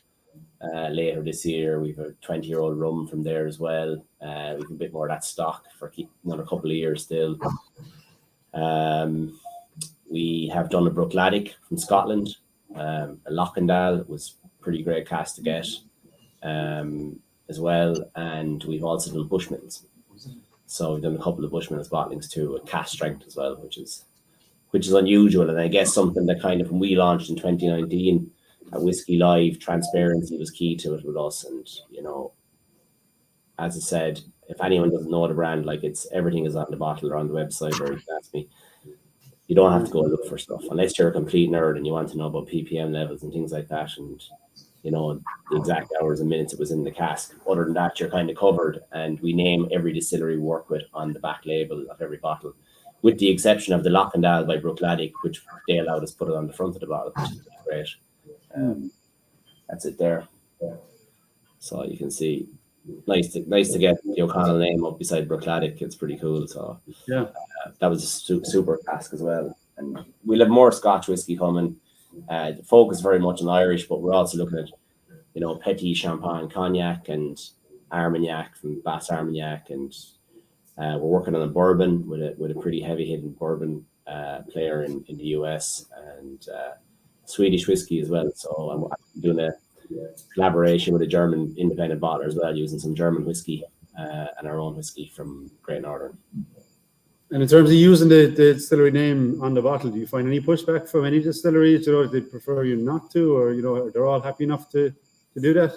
later this year. We've a 20-year-old rum from there as well. We've a bit more of that stock for another couple of years still. We have done a Bruichladdich from Scotland. A Lockendal was pretty great cask to get as well. And we've also done Bushmills. So we've done a couple of Bushmills bottlings too, at cask strength as well, which is unusual. And I guess something that kind of, when we launched in 2019 at Whiskey Live, transparency was key to it with us. And, as I said, if anyone doesn't know the brand, everything is on the bottle or on the website, or you can ask me. You don't have to go look for stuff unless you're a complete nerd and you want to know about ppm levels and things like that, and the exact hours and minutes it was in the cask. Other than that, you're kind of covered, and we name every distillery we work with on the back label of every bottle, with the exception of the Lockendal by Bruichladdich, which they allowed us to put it on the front of the bottle, which is great. That's it there. So you can see, nice to get the O'Connell name up beside Bruichladdich. It's pretty cool. So yeah, that was a super cask as well. And we'll have more Scotch whiskey coming. The focus very much on Irish, but we're also looking at Petit Champagne Cognac and Armagnac from Bass Armagnac, and we're working on a bourbon with a pretty heavy hitting bourbon player in the US, and Swedish whiskey as well. So I'm doing a collaboration with a German independent bottler as well, using some German whiskey and our own whiskey from Great Northern. And in terms of using the distillery name on the bottle, do you find any pushback from any distilleries? They prefer you not to, or they're all happy enough to do that?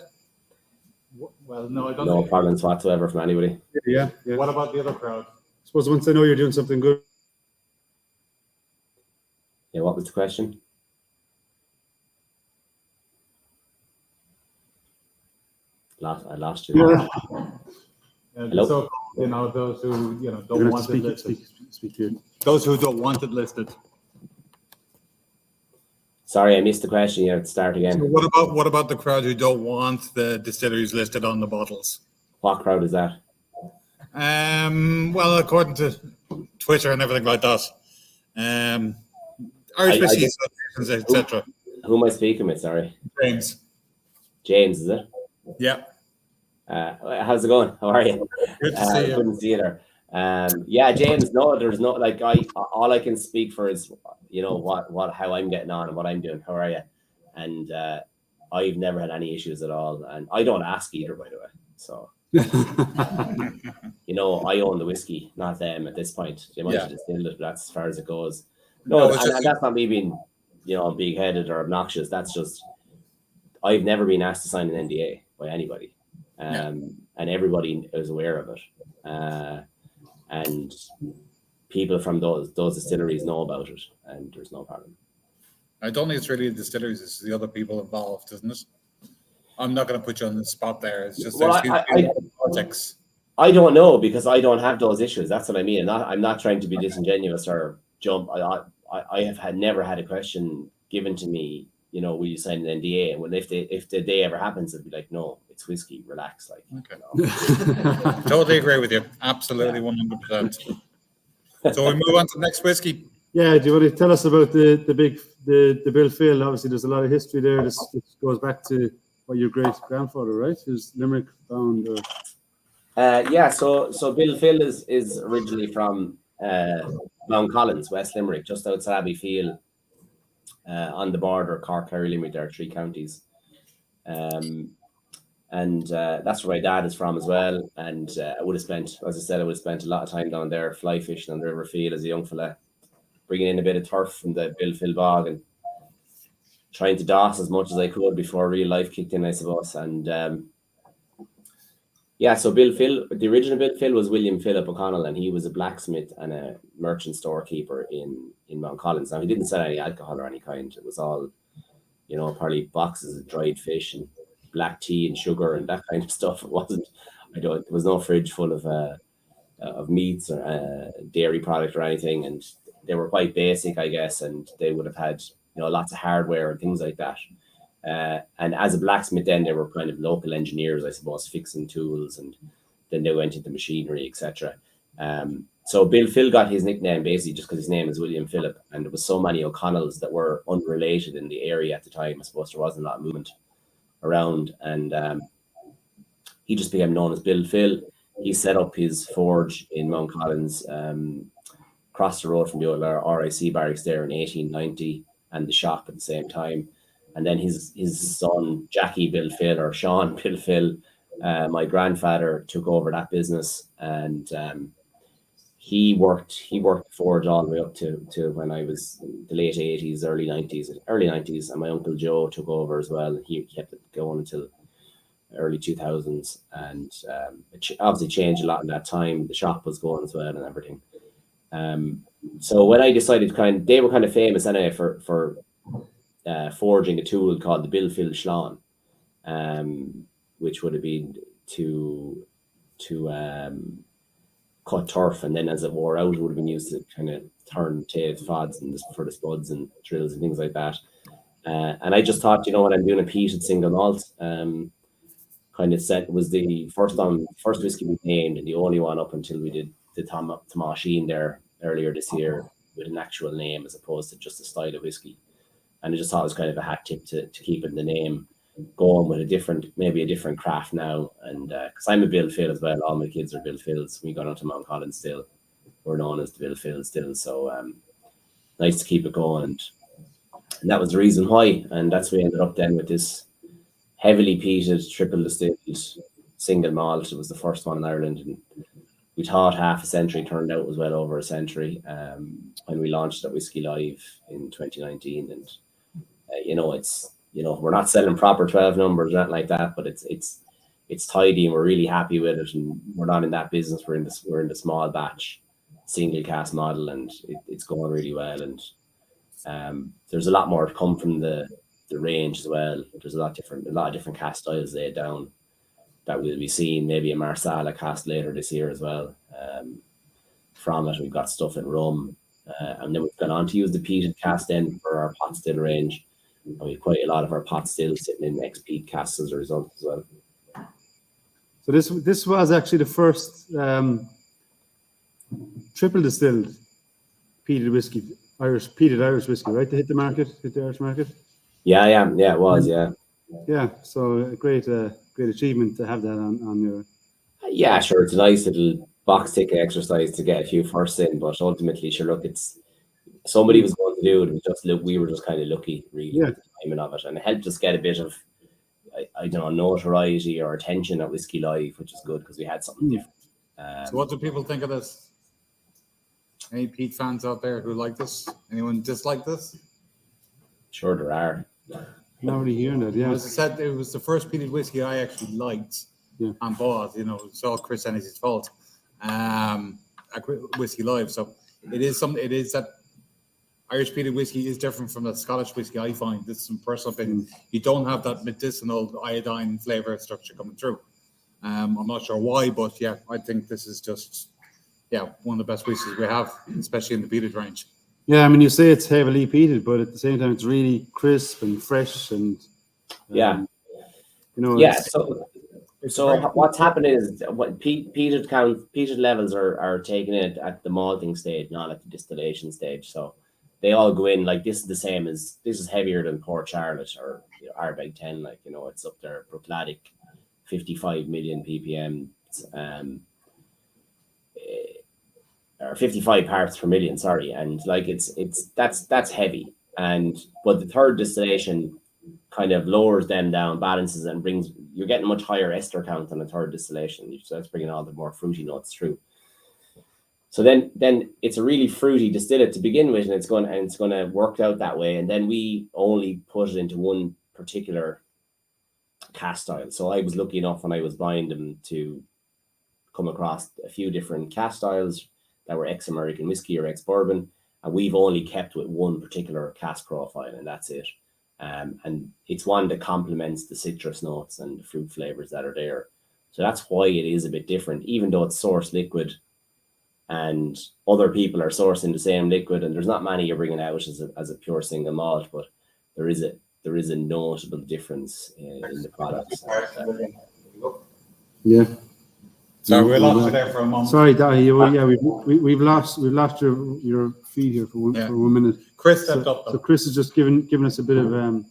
Well, no, I don't. No problems whatsoever from anybody. Yeah. What about the other crowd? I suppose once they know you're doing something good. Yeah, what was the question? I lost you. Yeah. Hello? So, those who don't want it listed. Speak to you. Those who don't want it listed. Sorry, I missed the question. You have to start again. So what about the crowd who don't want the distilleries listed on the bottles? What crowd is that? Well, according to Twitter and everything like that, Irish Whiskey Associations, etc. Who am I speaking with? Sorry, James. James, is it? Yeah. How's it going? How are you? Good to see you. Couldn't see you there. Yeah, James. No, there's no like. All I can speak for is how I'm getting on and what I'm doing. How are you? And I've never had any issues at all, and I don't ask either, by the way. So I own the whiskey, not them at this point. They might have distilled it, but that's as far as it goes. No, and that's not me being big-headed or obnoxious. That's just I've never been asked to sign an NDA by anybody. And everybody is aware of it, and people from those distilleries know about it, and there's no problem. I don't think it's really the distilleries; it's the other people involved, isn't it? I'm not going to put you on the spot there. It's just politics. I don't know because I don't have those issues. That's what I mean. I'm not trying to be disingenuous or jump. I have never had a question given to me. Will you sign an NDA? And if the day ever happens, it'd be like, no, it's whiskey. Relax, like. Okay. Totally agree with you. Absolutely, 100%. So we move on to the next whiskey. Yeah, do you want to tell us about the Bill Phil? Obviously, there's a lot of history there. This goes back to your great grandfather, right? Who's Limerick bound? So Bill Phil is originally from Mount Collins, West Limerick, just outside Abbeyfield. On the border, Cork, Kerry, Limerick, there are 3 counties. And that's where my dad is from as well. And I would have spent a lot of time down there fly fishing on the River Field as a young fella, bringing in a bit of turf from the Bill Phil bog and trying to doss as much as I could before real life kicked in, I suppose. And so Bill Phil, the original Bill Phil was William Philip O'Connell, and he was a blacksmith and a merchant storekeeper in Mount Collins. Now, he didn't sell any alcohol or any kind. It was all, probably boxes of dried fish and black tea and sugar and that kind of stuff. It wasn't, there was no fridge full of meats or dairy product or anything. And they were quite basic, I guess, and they would have had, lots of hardware and things like that. And as a blacksmith, then they were kind of local engineers, I suppose, fixing tools, and then they went into machinery, etc. So Bill Phil got his nickname basically just because his name is William Philip, and there was so many O'Connells that were unrelated in the area at the time. I suppose there wasn't a lot of movement around, and he just became known as Bill Phil. He set up his forge in Mount Collins, across the road from the old RIC barracks there in 1890, and the shop at the same time. And then his son, Jackie Bill Phil, or Sean Bill Phil, my grandfather, took over that business, and he worked forge all the way up to when I was in the late 80s, early 90s, and my uncle Joe took over as well. He kept it going until early 2000s, and it obviously changed a lot in that time. The shop was going as well and everything. So when I decided they were kind of famous anyway for forging a tool called the Bill Phil Schlon, which would have been to cut turf, and then as it wore out, it would have been used to kind of turn tails, fods, and for the spuds and drills and things like that. And I just thought, when I'm doing a peated single malt, kind of set was the first whiskey we named, and the only one up until we did the Tomášín there earlier this year with an actual name as opposed to just a style of whiskey. And I just thought it was kind of a hat tip to keep in the name going with maybe a different craft now. And because I'm a Bill Phil as well, all my kids are Bill Phils. We got onto Mount Collins still. We're known as the Bill Phil still. So nice to keep it going. And that was the reason why. And that's why we ended up then with this heavily peated, triple distilled single malt. It was the first one in Ireland. And we thought half a century, turned out it was well over a century when we launched at Whiskey Live in 2019. And it's we're not selling proper 12 numbers, not like that, but it's tidy and we're really happy with it. And we're not in that business. We're in the small batch single cask model, and it's going really well. And there's a lot more to come from the range as well. There's a lot of different cask styles laid down that we'll be seeing, maybe a Marsala cask later this year as well. From it, we've got stuff in rum, and then we've gone on to use the peated cask then for our pot still range. And we've quite a lot of our pot stills sitting in ex-peat casks as a result as well. So this was actually the first triple distilled peated Irish whiskey, right? To hit the Irish market. Yeah, it was, yeah. Yeah, so a great achievement to have that on your. Yeah, sure. It's a nice little box ticket exercise to get a few firsts in, but ultimately, sure, look, it's somebody was going to do it. It was just look, we were just kind of lucky, really, Yeah. with the timing of it, and it helped us get a bit of, I don't know, notoriety or attention at Whiskey Live, which is good because we had something different. So what do people think of this? Any Pete fans out there who like this? Anyone dislike this? Sure, there are. Not really hearing that. Yeah. As I said, it was the first peated whiskey I actually liked and bought. You know, it's all Chris Ennis's fault. At Whiskey Live, so it is something. It is that Irish peated whiskey is different from that Scottish whiskey. I find this is my personal opinion. You don't have that medicinal iodine flavor structure coming through. I'm not sure why, but yeah, I think this is just one of the best whiskeys we have, especially in the peated range. Yeah, I mean, you say it's heavily peated, but at the same time, it's really crisp and fresh, and Yeah. you know, Yeah. So what's happening is what peated levels are taken in at the malting stage, not at the distillation stage. So they all go in like this is the same as this is heavier than Port Charlotte or Ardbeg 10, like it's up there. Bruichladdich, 55 million ppm, or 55 parts per million. Sorry, and like that's heavy. But the third distillation kind of lowers them down, balances, and you're getting much higher ester count on the third distillation. So that's bringing all the more fruity notes through. So then it's a really fruity distillate to begin with, and it's going to work out that way. And then we only put it into one particular cask style. So I was lucky enough when I was buying them to come across a few different cask styles that were ex-American whiskey or ex-bourbon, and we've only kept with one particular cask profile, and that's it. And it's one that complements the citrus notes and the fruit flavors that are there. So that's why it is a bit different, even though it's sourced liquid and other people are sourcing the same liquid, and there's not many you're bringing out as a pure single malt, but there is a notable difference in the products. Yeah. So we lost you there for a moment. Sorry, Dahi. We've lost your feed here for 1 minute. Chris stepped up though. So Chris has just given us a bit of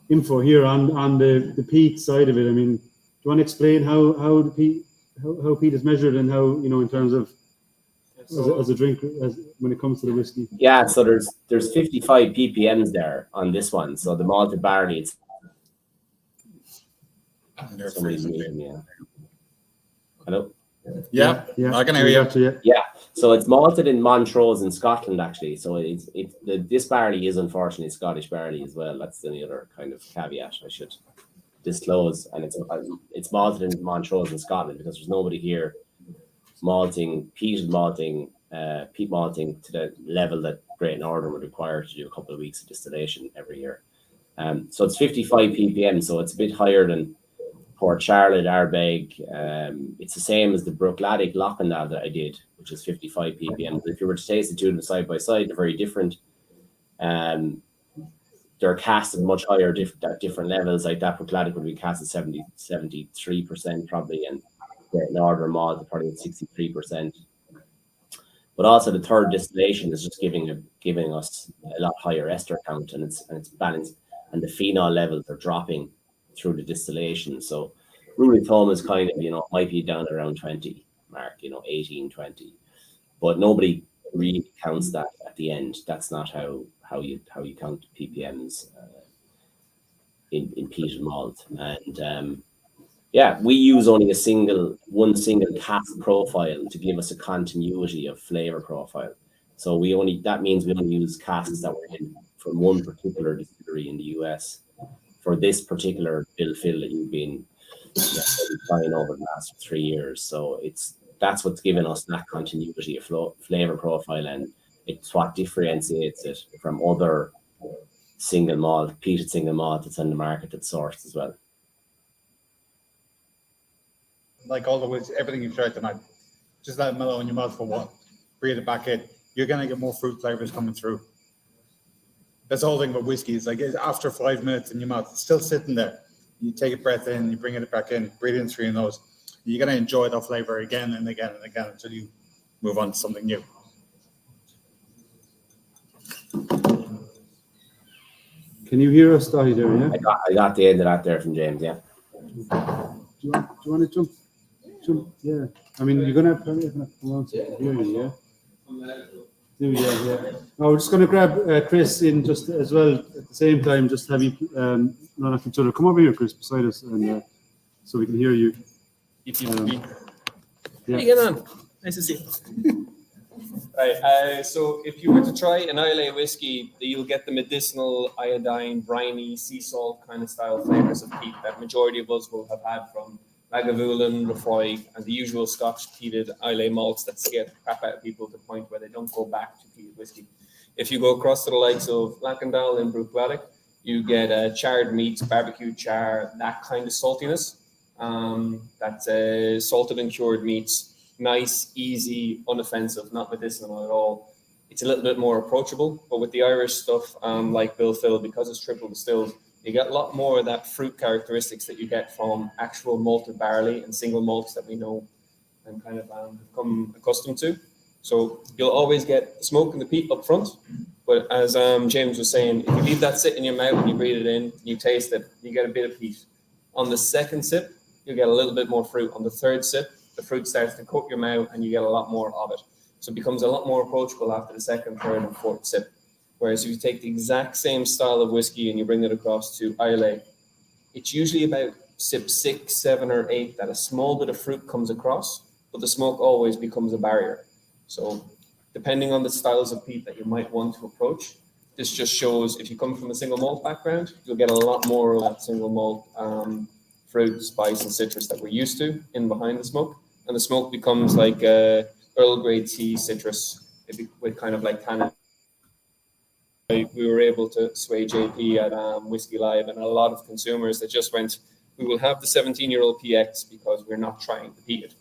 info here on the peat side of it. I mean, do you want to explain how peat is measured and how in terms of as a drink when it comes to the whiskey? Yeah, so there's 55 ppms there on this one. So the malted barley, it's Hello? Yeah, I can hear you. Yeah, so it's malted in Montrose in Scotland, actually. So this barley is unfortunately Scottish barley as well. That's the other kind of caveat I should disclose. And it's malted in Montrose in Scotland because there's nobody here peat malting to the level that Great Northern would require to do a couple of weeks of distillation every year. So it's 55 ppm, so it's a bit higher than Port Charlotte, Ardbeg. It's the same as the Bruichladdich Lochinau that I did, which is 55 ppm. If you were to taste the two of them side by side, they're very different. They're cast at much higher at different levels. Like that Bruichladdich would be cast at 73% probably, and Great Northern malt probably at 63%. But also the third distillation is just giving us a lot higher ester count, and it's balanced, and the phenol levels are dropping through the distillation. So rule of thumb is kind of, might be down around 20 mark, 18, 20. But nobody really counts that at the end. That's not how you count ppms in peated malt. And we use only one single cask profile to give us a continuity of flavor profile. So that means we only use casks that were in from one particular distillery in the US for this particular bill fill that you've been trying over the last 3 years. So that's what's given us that continuity of flavor profile, and it's what differentiates it from other peated single malt that's on the market that's sourced as well. Like everything you've tried tonight, just let it mellow in your mouth for one. Breathe it back in. You're gonna get more fruit flavors coming through. That's the whole thing about whiskey. It's like after 5 minutes in your mouth, it's still sitting there. You take a breath in, you bring it back in, breathe in through your nose. You're gonna enjoy that flavor again and again and again until you move on to something new. Can you hear us, Dahi, there, yeah? I got the end of that there from James, yeah. Do you want to jump? Jump, yeah. I mean, you're going to probably have to come on to hear you, yeah? Yeah. No, we're just going to grab Chris in just as well at the same time, just have you run off each other. Come over here, Chris, beside us, and so we can hear you. Yeah. Yeah. How you getting on? Nice to see you. Right, so if you were to try an Islay whiskey, you'll get the medicinal, iodine, briny, sea salt kind of style flavors of peat that majority of us will have had from Lagavulin, Lefroy, and the usual Scotch peated Islay malts that scare the crap out of people to the point where they don't go back to peated whiskey. If you go across to the likes of Lackandal and Bruichladdich, you get charred meats, barbecue char, that kind of saltiness. That's salted and cured meats. Nice, easy, unoffensive, not medicinal at all. It's a little bit more approachable, but with the Irish stuff, like Bill Phil, because it's triple distilled, you get a lot more of that fruit characteristics that you get from actual malted barley and single malts that we know and kind of become accustomed to. So you'll always get smoke and the peat up front, but as James was saying, if you leave that sit in your mouth and you breathe it in, you taste it, you get a bit of peat. On the second sip, you get a little bit more fruit. On the third sip, the fruit starts to coat your mouth and you get a lot more of it. So it becomes a lot more approachable after the second, third, and fourth sip. Whereas if you take the exact same style of whiskey and you bring it across to Islay, it's usually about sip 6, 7, or 8 that a small bit of fruit comes across, but the smoke always becomes a barrier. So depending on the styles of peat that you might want to approach, this just shows if you come from a single malt background, you'll get a lot more of that single malt fruit, spice, and citrus that we're used to in behind the smoke. And the smoke becomes like Earl Grey tea citrus with kind of like tannin. We were able to sway JP at Whiskey Live and a lot of consumers that just went, we will have the 17-year-old PX because we're not trying the peated.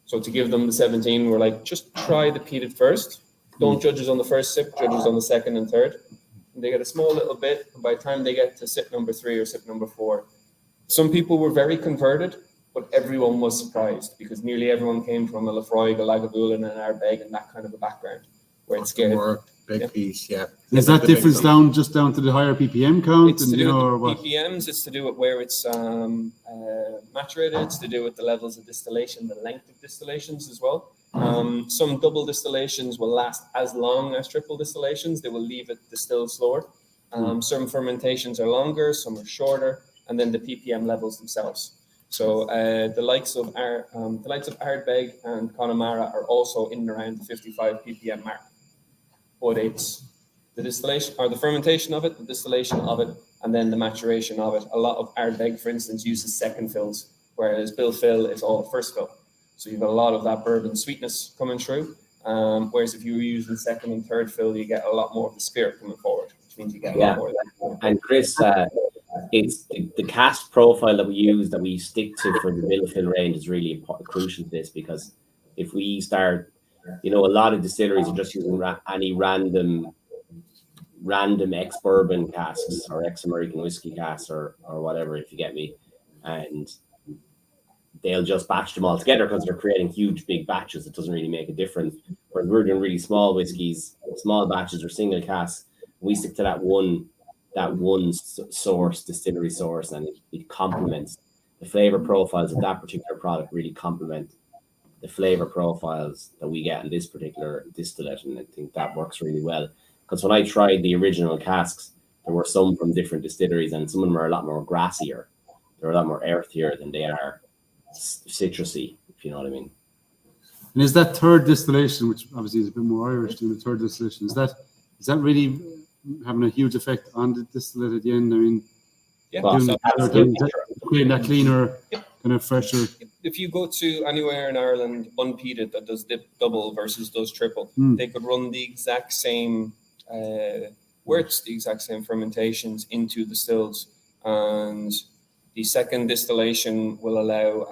So to give them the 17, we're like, just try the peated first. Don't judge us on the first sip, judge us on the second and third. And they get a small little bit. And by the time they get to sip number 3 or sip number 4, some people were very converted, but everyone was surprised because nearly everyone came from a Lefroy, a Lagavulin, and an Ardbeg and that kind of a background where it's scared. Big piece, yeah. Is that difference down to the higher ppm count? It's to do with ppms. It's to do with where it's maturated. It's to do with the levels of distillation, the length of distillations as well. Some double distillations will last as long as triple distillations. They will leave it distilled slower. Some fermentations are longer, some are shorter, and then the ppm levels themselves. So the likes of Ardbeg and Connemara are also in and around the 55 ppm mark. But it's the distillation or the fermentation of it, the distillation of it, and then the maturation of it. A lot of Ardbeg, for instance, uses second fills, whereas Bill Phil is all first fill. So you've got a lot of that bourbon sweetness coming through. Whereas if you were using second and third fill, you get a lot more of the spirit coming forward, which means you get a lot more of that. And Chris, it's the cask profile that we use, that we stick to for the Bill Phil range is really crucial to this, because if we start, a lot of distilleries are just using any random ex-bourbon casks or ex-American whiskey casks or whatever, if you get me, and they'll just batch them all together because they're creating huge big batches. It doesn't really make a difference. Whereas we're doing really small whiskeys, small batches or single casks. We stick to that one source, distillery source, and it complements the flavor profiles of that particular product. Really complement the flavor profiles that we get in this particular distillate, and I think that works really well. Because when I tried the original casks, there were some from different distilleries, and some of them are a lot more grassier. They're a lot more earthier than they are citrusy, if you know what I mean. And is that third distillation, which obviously is a bit more Irish than the third distillation, is that really having a huge effect on the distillate at the end? I mean, creating that cleaner, kind of fresher. If you go to anywhere in Ireland unpeated that does double versus does triple, they could run the exact same works, the exact same fermentations into the stills, and the second distillation will allow,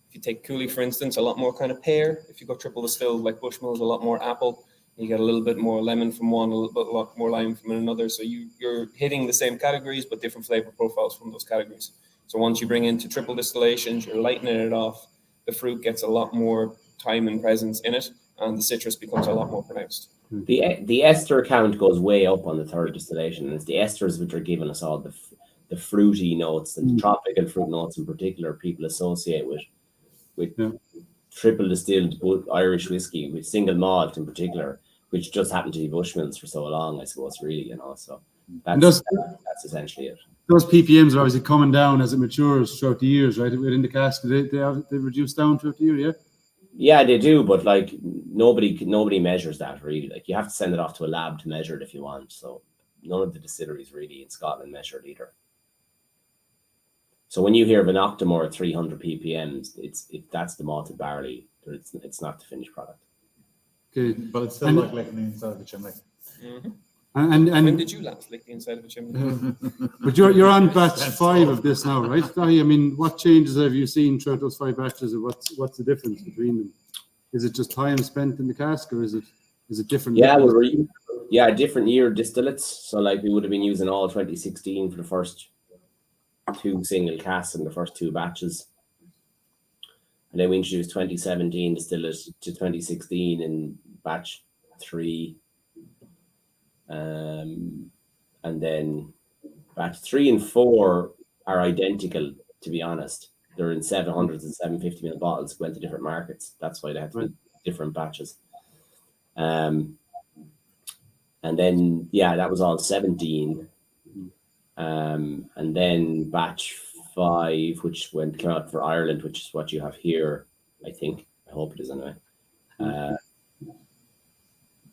if you take Cooley, for instance, a lot more kind of pear. If you go triple distilled like Bushmills, a lot more apple. You get a little bit more lemon from one, a lot more lime from another. So you're hitting the same categories, but different flavor profiles from those categories. So once you bring into triple distillations, you're lightening it off. The fruit gets a lot more time and presence in it, and the citrus becomes a lot more pronounced. The ester count goes way up on the third distillation, and it's the esters which are giving us all the fruity notes and the tropical fruit notes in particular. People associate with triple distilled Irish whiskey with single malt in particular, which just happened to be Bushmills for so long, I suppose. Really, so that's essentially it. Those PPMs are obviously coming down as it matures throughout the years, right? Within the cask, they reduce down throughout the year, yeah. Yeah, they do, but like nobody measures that really. Like you have to send it off to a lab to measure it if you want. So none of the distilleries really in Scotland measure it either. So when you hear of an Octomore at 300 ppm, that's the malted barley. It's not the finished product. Okay, But it's still like licking the inside of a chimney. Mm-hmm. And when did you last lick the inside of a chimney? But you're on batch 5 of this now, right? I mean, what changes have you seen throughout those 5 batches, and what's the difference between them? Is it just time spent in the cask, or is it different? Yeah, different year distillates. So like we would have been using all 2016 for the first 2 single casks in the first 2 batches, and then we introduced 2017 distillate to 2016 in batch 3. And then batch 3 and 4 are identical, to be honest. They're in 700s and 750 ml bottles, went to different markets. That's why they had to be different batches. And then, that was all 17. And then batch 5, which came out for Ireland, which is what you have here, I think. I hope it is anyway.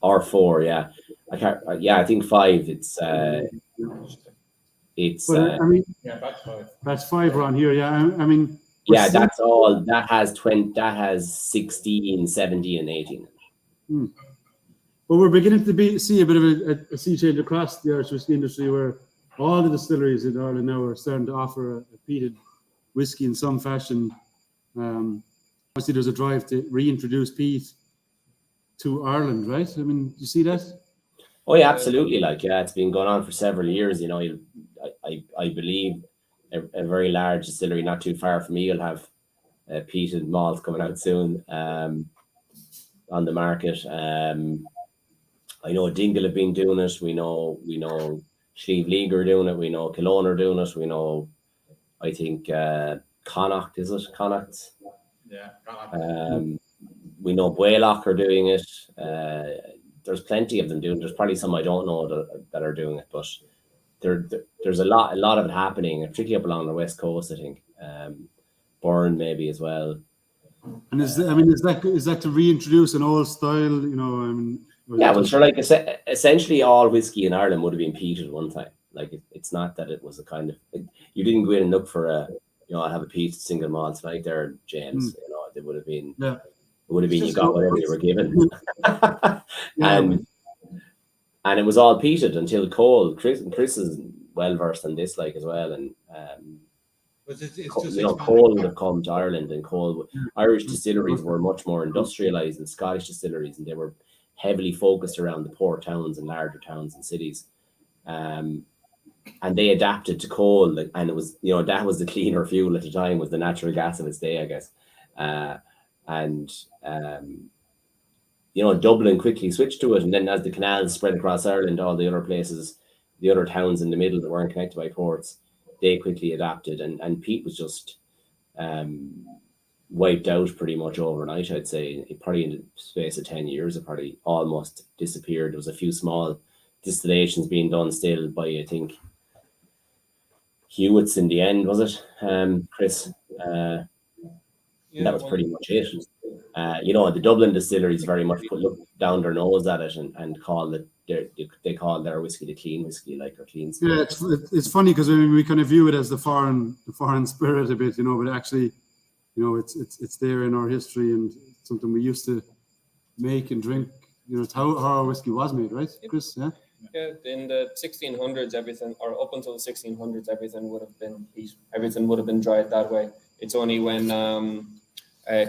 Or 4, yeah. I can't. I think 5. It's. But, I mean, Batch 5. Batch 5 are on here. Yeah, I mean. Yeah, that's all. That has 20. That has 16, 17, and 18. Well, we're beginning to see a bit of a sea change across the Irish whiskey industry, where all the distilleries in Ireland now are starting to offer a peated whiskey in some fashion. Obviously, there's a drive to reintroduce peat to Ireland, right? I mean, you see that? Oh yeah, absolutely. Like, it's been going on for several years. I believe a very large distillery not too far from me will have peated malt coming out soon on the market. I know Dingle have been doing it. We know Slieve League are doing it. We know Cologne are doing it. We know, I think Connacht, is it Connacht? Yeah, Connacht. We know Blaylock are doing it. There's plenty of them doing it. There's probably some I don't know that are doing it, but there's a lot of it happening, particularly up along the west coast, I think. Burn maybe as well. And is that to reintroduce an old style? Yeah, well, sure. Like essentially, all whiskey in Ireland would have been peated at one time. Like it's not that it was a kind of you didn't go in and look for I have a peated single malt tonight there, James. It would have been. Yeah. It would have been you got whatever you were given. And it was all peated until Cole. Chris is well versed in this, like as well, and Cole would have come to Ireland, and Irish distilleries were much more industrialized than Scottish distilleries, and they were heavily focused around the port towns and larger towns and cities, and they adapted to coal, and it was that was the cleaner fuel at the time, was the natural gas of its day, I guess, Dublin quickly switched to it, and then as the canals spread across Ireland, all the other places, the other towns in the middle that weren't connected by ports, they quickly adapted, and peat was just wiped out pretty much overnight. I'd say probably in the space of 10 years, it probably almost disappeared. There was a few small distillations being done still by, I think, Hewitt's in the end, was it, Chris? That was pretty much it. The Dublin distilleries very much look down their nose at it and call it they call their whiskey the clean whiskey, like or clean spirit. Yeah, it's funny because we kind of view it as the foreign spirit a bit, but actually, it's there in our history and something we used to make and drink. It's how our whiskey was made, right, Chris? Yeah. Yeah, in the 1600s, everything, or up until the 1600s, everything would have been peat. Everything would have been dried that way. It's only when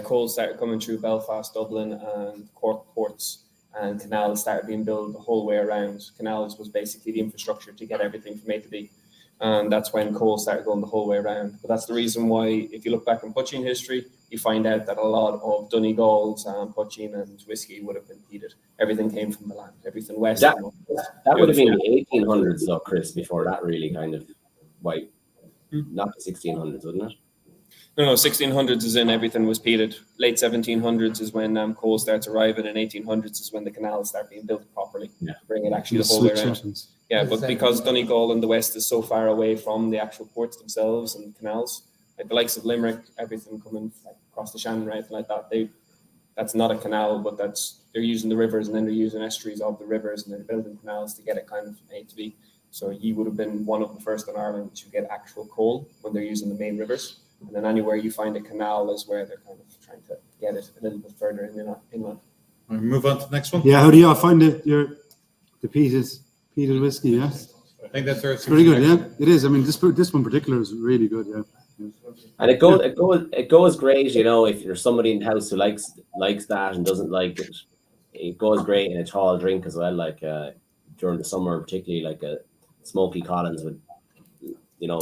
coal started coming through Belfast, Dublin, and Cork ports, and canals started being built the whole way around. Canals was basically the infrastructure to get everything from A to B. And that's when coal started going the whole way around. But that's the reason why, if you look back in poaching history, you find out that a lot of Donegal's poaching and whiskey would have been peated. Everything came from the land, everything west. That would have been the 1800s, though, Chris, before that really kind of, not the 1600s, wouldn't it? No, 1600s is in everything was peated. Late 1700s is when coal starts arriving, and 1800s is when the canals start being built properly. Yeah. To bring it actually the whole way around. Yeah, but because Donegal in the west is so far away from the actual ports themselves and canals, like the likes of Limerick, everything coming across the Shannon or anything like that, that's not a canal, but they're using the rivers, and then they're using estuaries of the rivers, and they're building canals to get it kind of from A to B. So you would have been one of the first in Ireland to get actual coal when they're using the main rivers. And then anywhere you find a canal is where they're kind of trying to get it a little bit further inland. We move on to the next one. Yeah, how do y'all find it? The peated whiskey, yeah? I think that's It's pretty good, yeah. It is. I mean, this one in particular is really good, yeah. And it goes great, you know, if there's somebody in the house who likes that and doesn't like it. It goes great in a tall drink as well, like during the summer, particularly like a smoky Collins with, you know,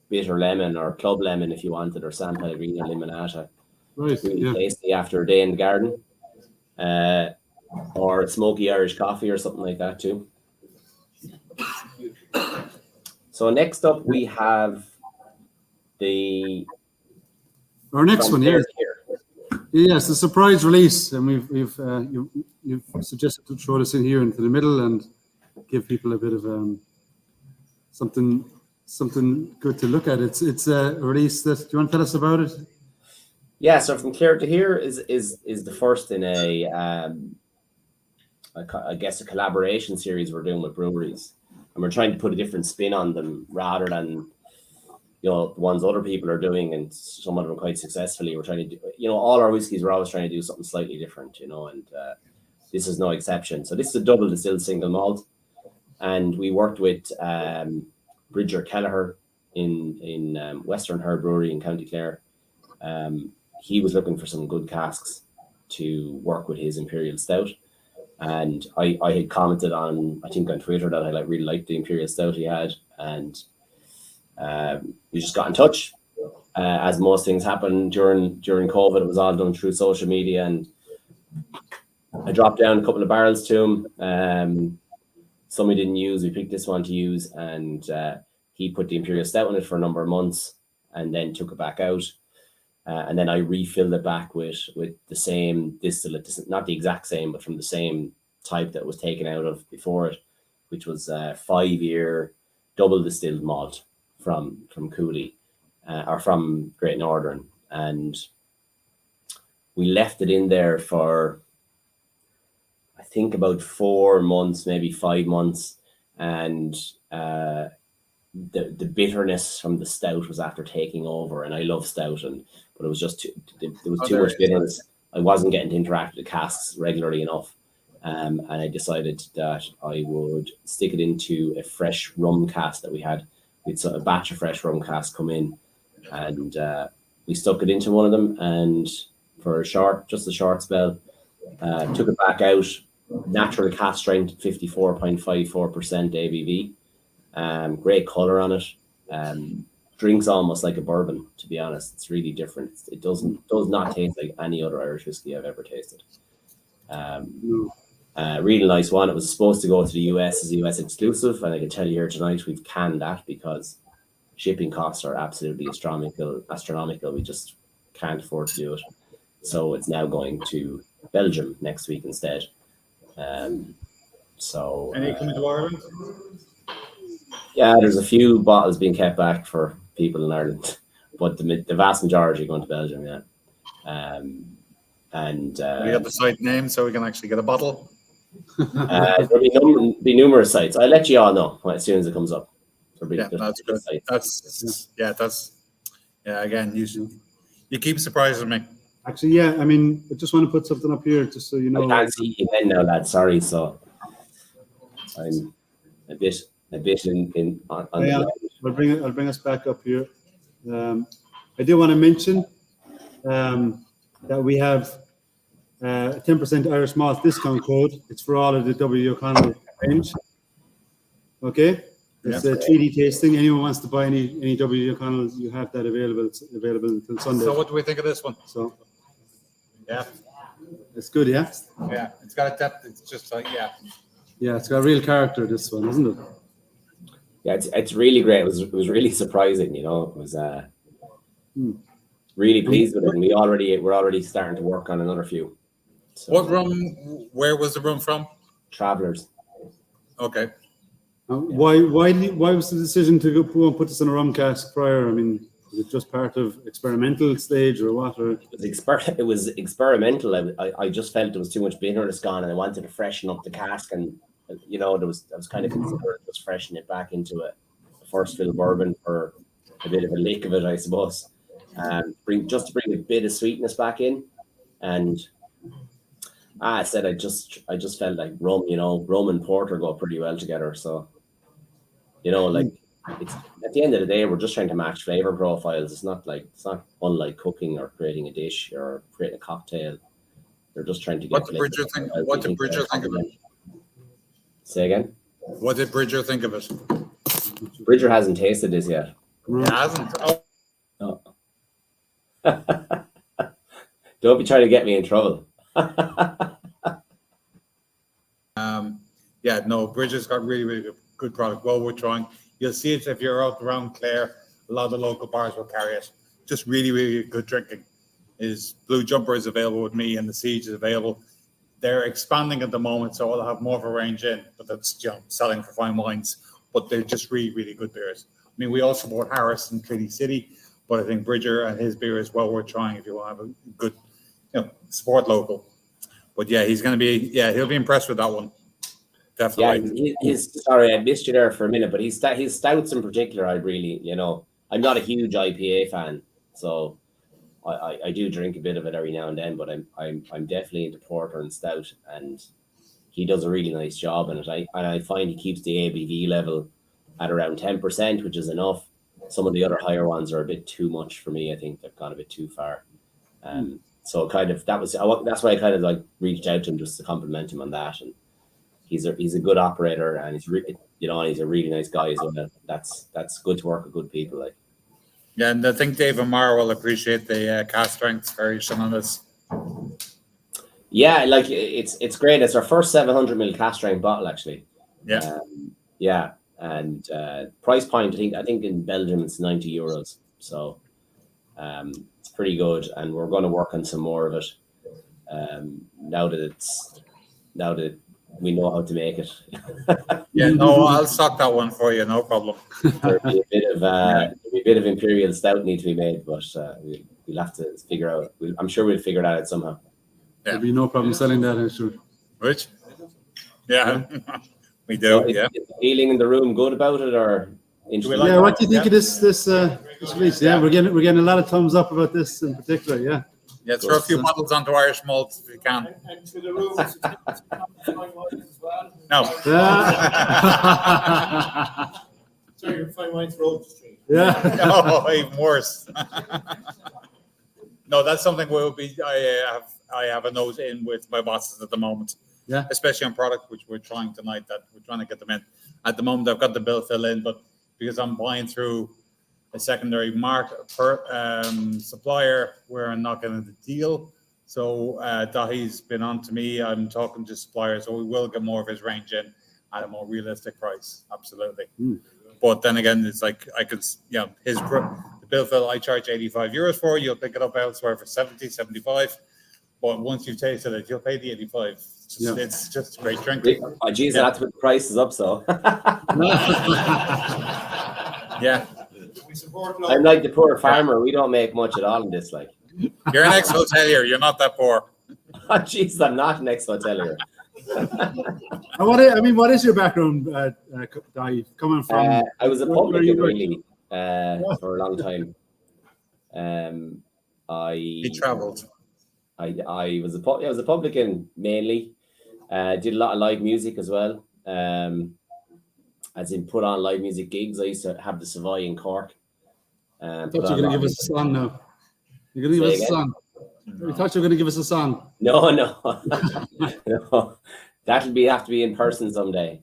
bitter lemon or club lemon if you wanted, or San Pellegrino limonata. Right, really yeah. tasty after a day in the garden. Or smoky Irish coffee or something like that too. So next up we have our next one, yeah. Yes, the surprise release, and you've suggested to throw this in here into the middle and give people a bit of something good to look at. It's a release that, do you want to tell us about it? Yeah, so From Clear to Here is the first in I guess a collaboration series we're doing with breweries, and we're trying to put a different spin on them rather than, you know, the ones other people are doing, and some of them quite successfully. We're trying to do, you know, all our whiskeys, we're always trying to do something slightly different, you know, and this is no exception. So this is a double distilled single malt, and we worked with Bridger Kelleher in Western Her Brewery in County Clare. He was looking for some good casks to work with his Imperial Stout, and I had commented on, I think on Twitter, that I really liked the Imperial Stout he had, and we just got in touch. As most things happen during COVID, it was all done through social media, and I dropped down a couple of barrels to him. Some we didn't use, we picked this one to use, and he put the Imperial Stout in it for a number of months and then took it back out. And then I refilled it back with the same distillate, not the exact same, but from the same type that was taken out of before it, which was 5-year double distilled malt from Cooley, or from Great Northern. And we left it in there for, I think, about 4 months, maybe 5 months. And the bitterness from the stout was after taking over, and I love stout, but it was just there was too much bitterness. I wasn't getting to interact with the casks regularly enough, and I decided that I would stick it into a fresh rum cask that we had. We'd a batch of fresh rum casks come in, and we stuck it into one of them, and for just a short spell, took it back out. Natural cask strength, 54.54% ABV. Great color on it. Drinks almost like a bourbon, to be honest. It's really different. It does not taste like any other Irish whiskey I've ever tasted. Really nice one. It was supposed to go to the US as a US exclusive, and I can tell you here tonight we've canned that because shipping costs are absolutely astronomical. We just can't afford to do it. So it's now going to Belgium next week instead. Any coming to Ireland? Yeah, there's a few bottles being kept back for people in Ireland, but the vast majority are going to Belgium. Yeah, we got the site name so we can actually get a bottle. There'll be numerous sites. I'll let you all know as soon as it comes up. That's good. Again, you keep surprising me. Actually, yeah. I mean, I just want to put something up here, just so you know. I can't see you then now, lad. Sorry, so I'm a bit in on yeah, I'll bring us back up here. I do want to mention that we have a 10% Irish malt discount code. It's for all of the W. O'Connell range. Okay. It's a treaty tasting. Anyone wants to buy any W. O'Connell, you have that available. It's available until Sunday. So what do we think of this one? So Yeah, it's good, yeah? yeah, it's got a depth. It's just like, yeah. Yeah, it's got real character, this one, isn't it? Yeah, it's really great. It was really surprising, you know. It was really pleased with it. And we're already starting to work on another few. So, What rum, where was the rum from? Travelers. Okay. Why was the decision to go and put this in a rum cask prior? I mean, was it just part of experimental stage or what? Or? It was experimental. I just felt there was too much bitterness gone, and I wanted to freshen up the cask. And you know, I was kind of considering just freshening it back into a first fill bourbon for a bit of a lick of it, I suppose. Bring a bit of sweetness back in, and I said I just felt like rum. You know, rum and porter go pretty well together. So, you know, like. It's at the end of the day, we're just trying to match flavor profiles. It's not unlike cooking or creating a dish or creating a cocktail. They're just trying to get. What did Bridger think of it? Say again. What did Bridger think of it? Bridger hasn't tasted this yet. It hasn't. Oh. No. Don't be trying to get me in trouble. Yeah, no, Bridger's got really, really good product. Well, we're trying. You'll see it if you're out around Clare. A lot of the local bars will carry it. Just really, really good drinking. Blue Jumper is available with me, and the Siege is available. They're expanding at the moment, so I'll have more of a range in. But that's selling for fine wines. But they're just really, really good beers. I mean, we also bought Harris in Treaty City, but I think Bridger and his beer is well worth trying if you want to have a good, support local. But yeah, he'll be impressed with that one. Definitely. Yeah, sorry, I missed you there for a minute, but his stouts in particular, I'm not a huge IPA fan, so I do drink a bit of it every now and then, but I'm definitely into porter and stout, and he does a really nice job in it. I find he keeps the ABV level at around 10%, which is enough. Some of the other higher ones are a bit too much for me. I think they've gone a bit too far. So that's why I kind of like reached out to him just to compliment him on that. And he's a good operator, and he's a really nice guy as well. That's good to work with good people. Like. Yeah, and I think Dave and Mara will appreciate the cast strength variation on this. Yeah, like it's great. It's our first 700 ml cast strength bottle, actually. Yeah. And price point, I think in Belgium it's €90, so it's pretty good. And we're going to work on some more of it now that we know how to make it. Yeah, no, I'll stock that one for you, no problem. There'll be a bit of imperial stout need to be made, but we'll have to figure out. I'm sure we'll figure it out somehow. Yeah. There'll be no problem selling that, I'm sure. Which? Yeah, we do. So yeah. Is the feeling in the room good about it, or interesting? like Yeah, that? what do you think of this release? Yeah, we're getting a lot of thumbs up about this in particular. Yeah. Yeah, throw a few bottles onto Irish malt if you can. And to the room, as well. No. Sorry, you're fine wines Road Street. Yeah. No, even worse. No, that's something I have a note in with my bosses at the moment. Yeah. Especially on product, which we're trying tonight, that we're trying to get them in. At the moment, I've got the bill fill in, but because I'm buying through a secondary supplier, we're not getting the deal. So Dahi's been on to me. I'm talking to suppliers, so we will get more of his range in at a more realistic price. Absolutely. But then again, it's like the bill fill I charge €85 for. You'll pick it up elsewhere for 70, 75. But once you've tasted it, you'll pay the 85. It's just great drink. Oh, geez, that's what the price is up, so. Yeah. We support I'm like the poor farmer. We don't make much at all in this. Like, you're an ex-hotelier. You're not that poor. Oh, jeez, I'm not an ex-hotelier. What is your background, Dai, coming from? I was a publican really for a long time. He travelled. I was a publican mainly. Did a lot of live music as well. As in put on live music gigs. I used to have the Savoy in Cork. I thought you were going to give us a song now. You're going to give us a song. We thought you were going to give us a song. No. No. That'll have to be in person someday.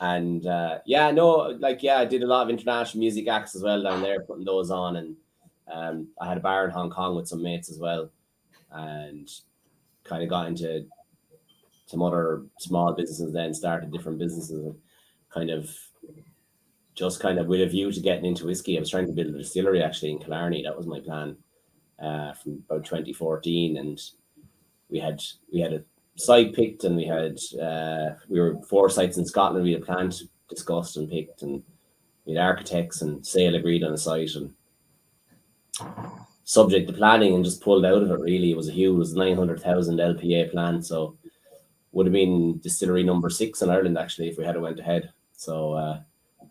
And yeah, no, like yeah, I did a lot of international music acts as well down there, putting those on, and I had a bar in Hong Kong with some mates as well, and kind of got into some other small businesses, then started different businesses, and kind of with a view to getting into whiskey. I was trying to build a distillery actually in Killarney. That was my plan from about 2014, and we had a site picked, and we were 4 sites in Scotland. We had planned, discussed, and picked, and we had architects and sale agreed on a site, and subject to planning, and just pulled out of it. Really, it was 900,000 LPA plan, so would have been distillery number 6 in Ireland actually if we had went ahead. So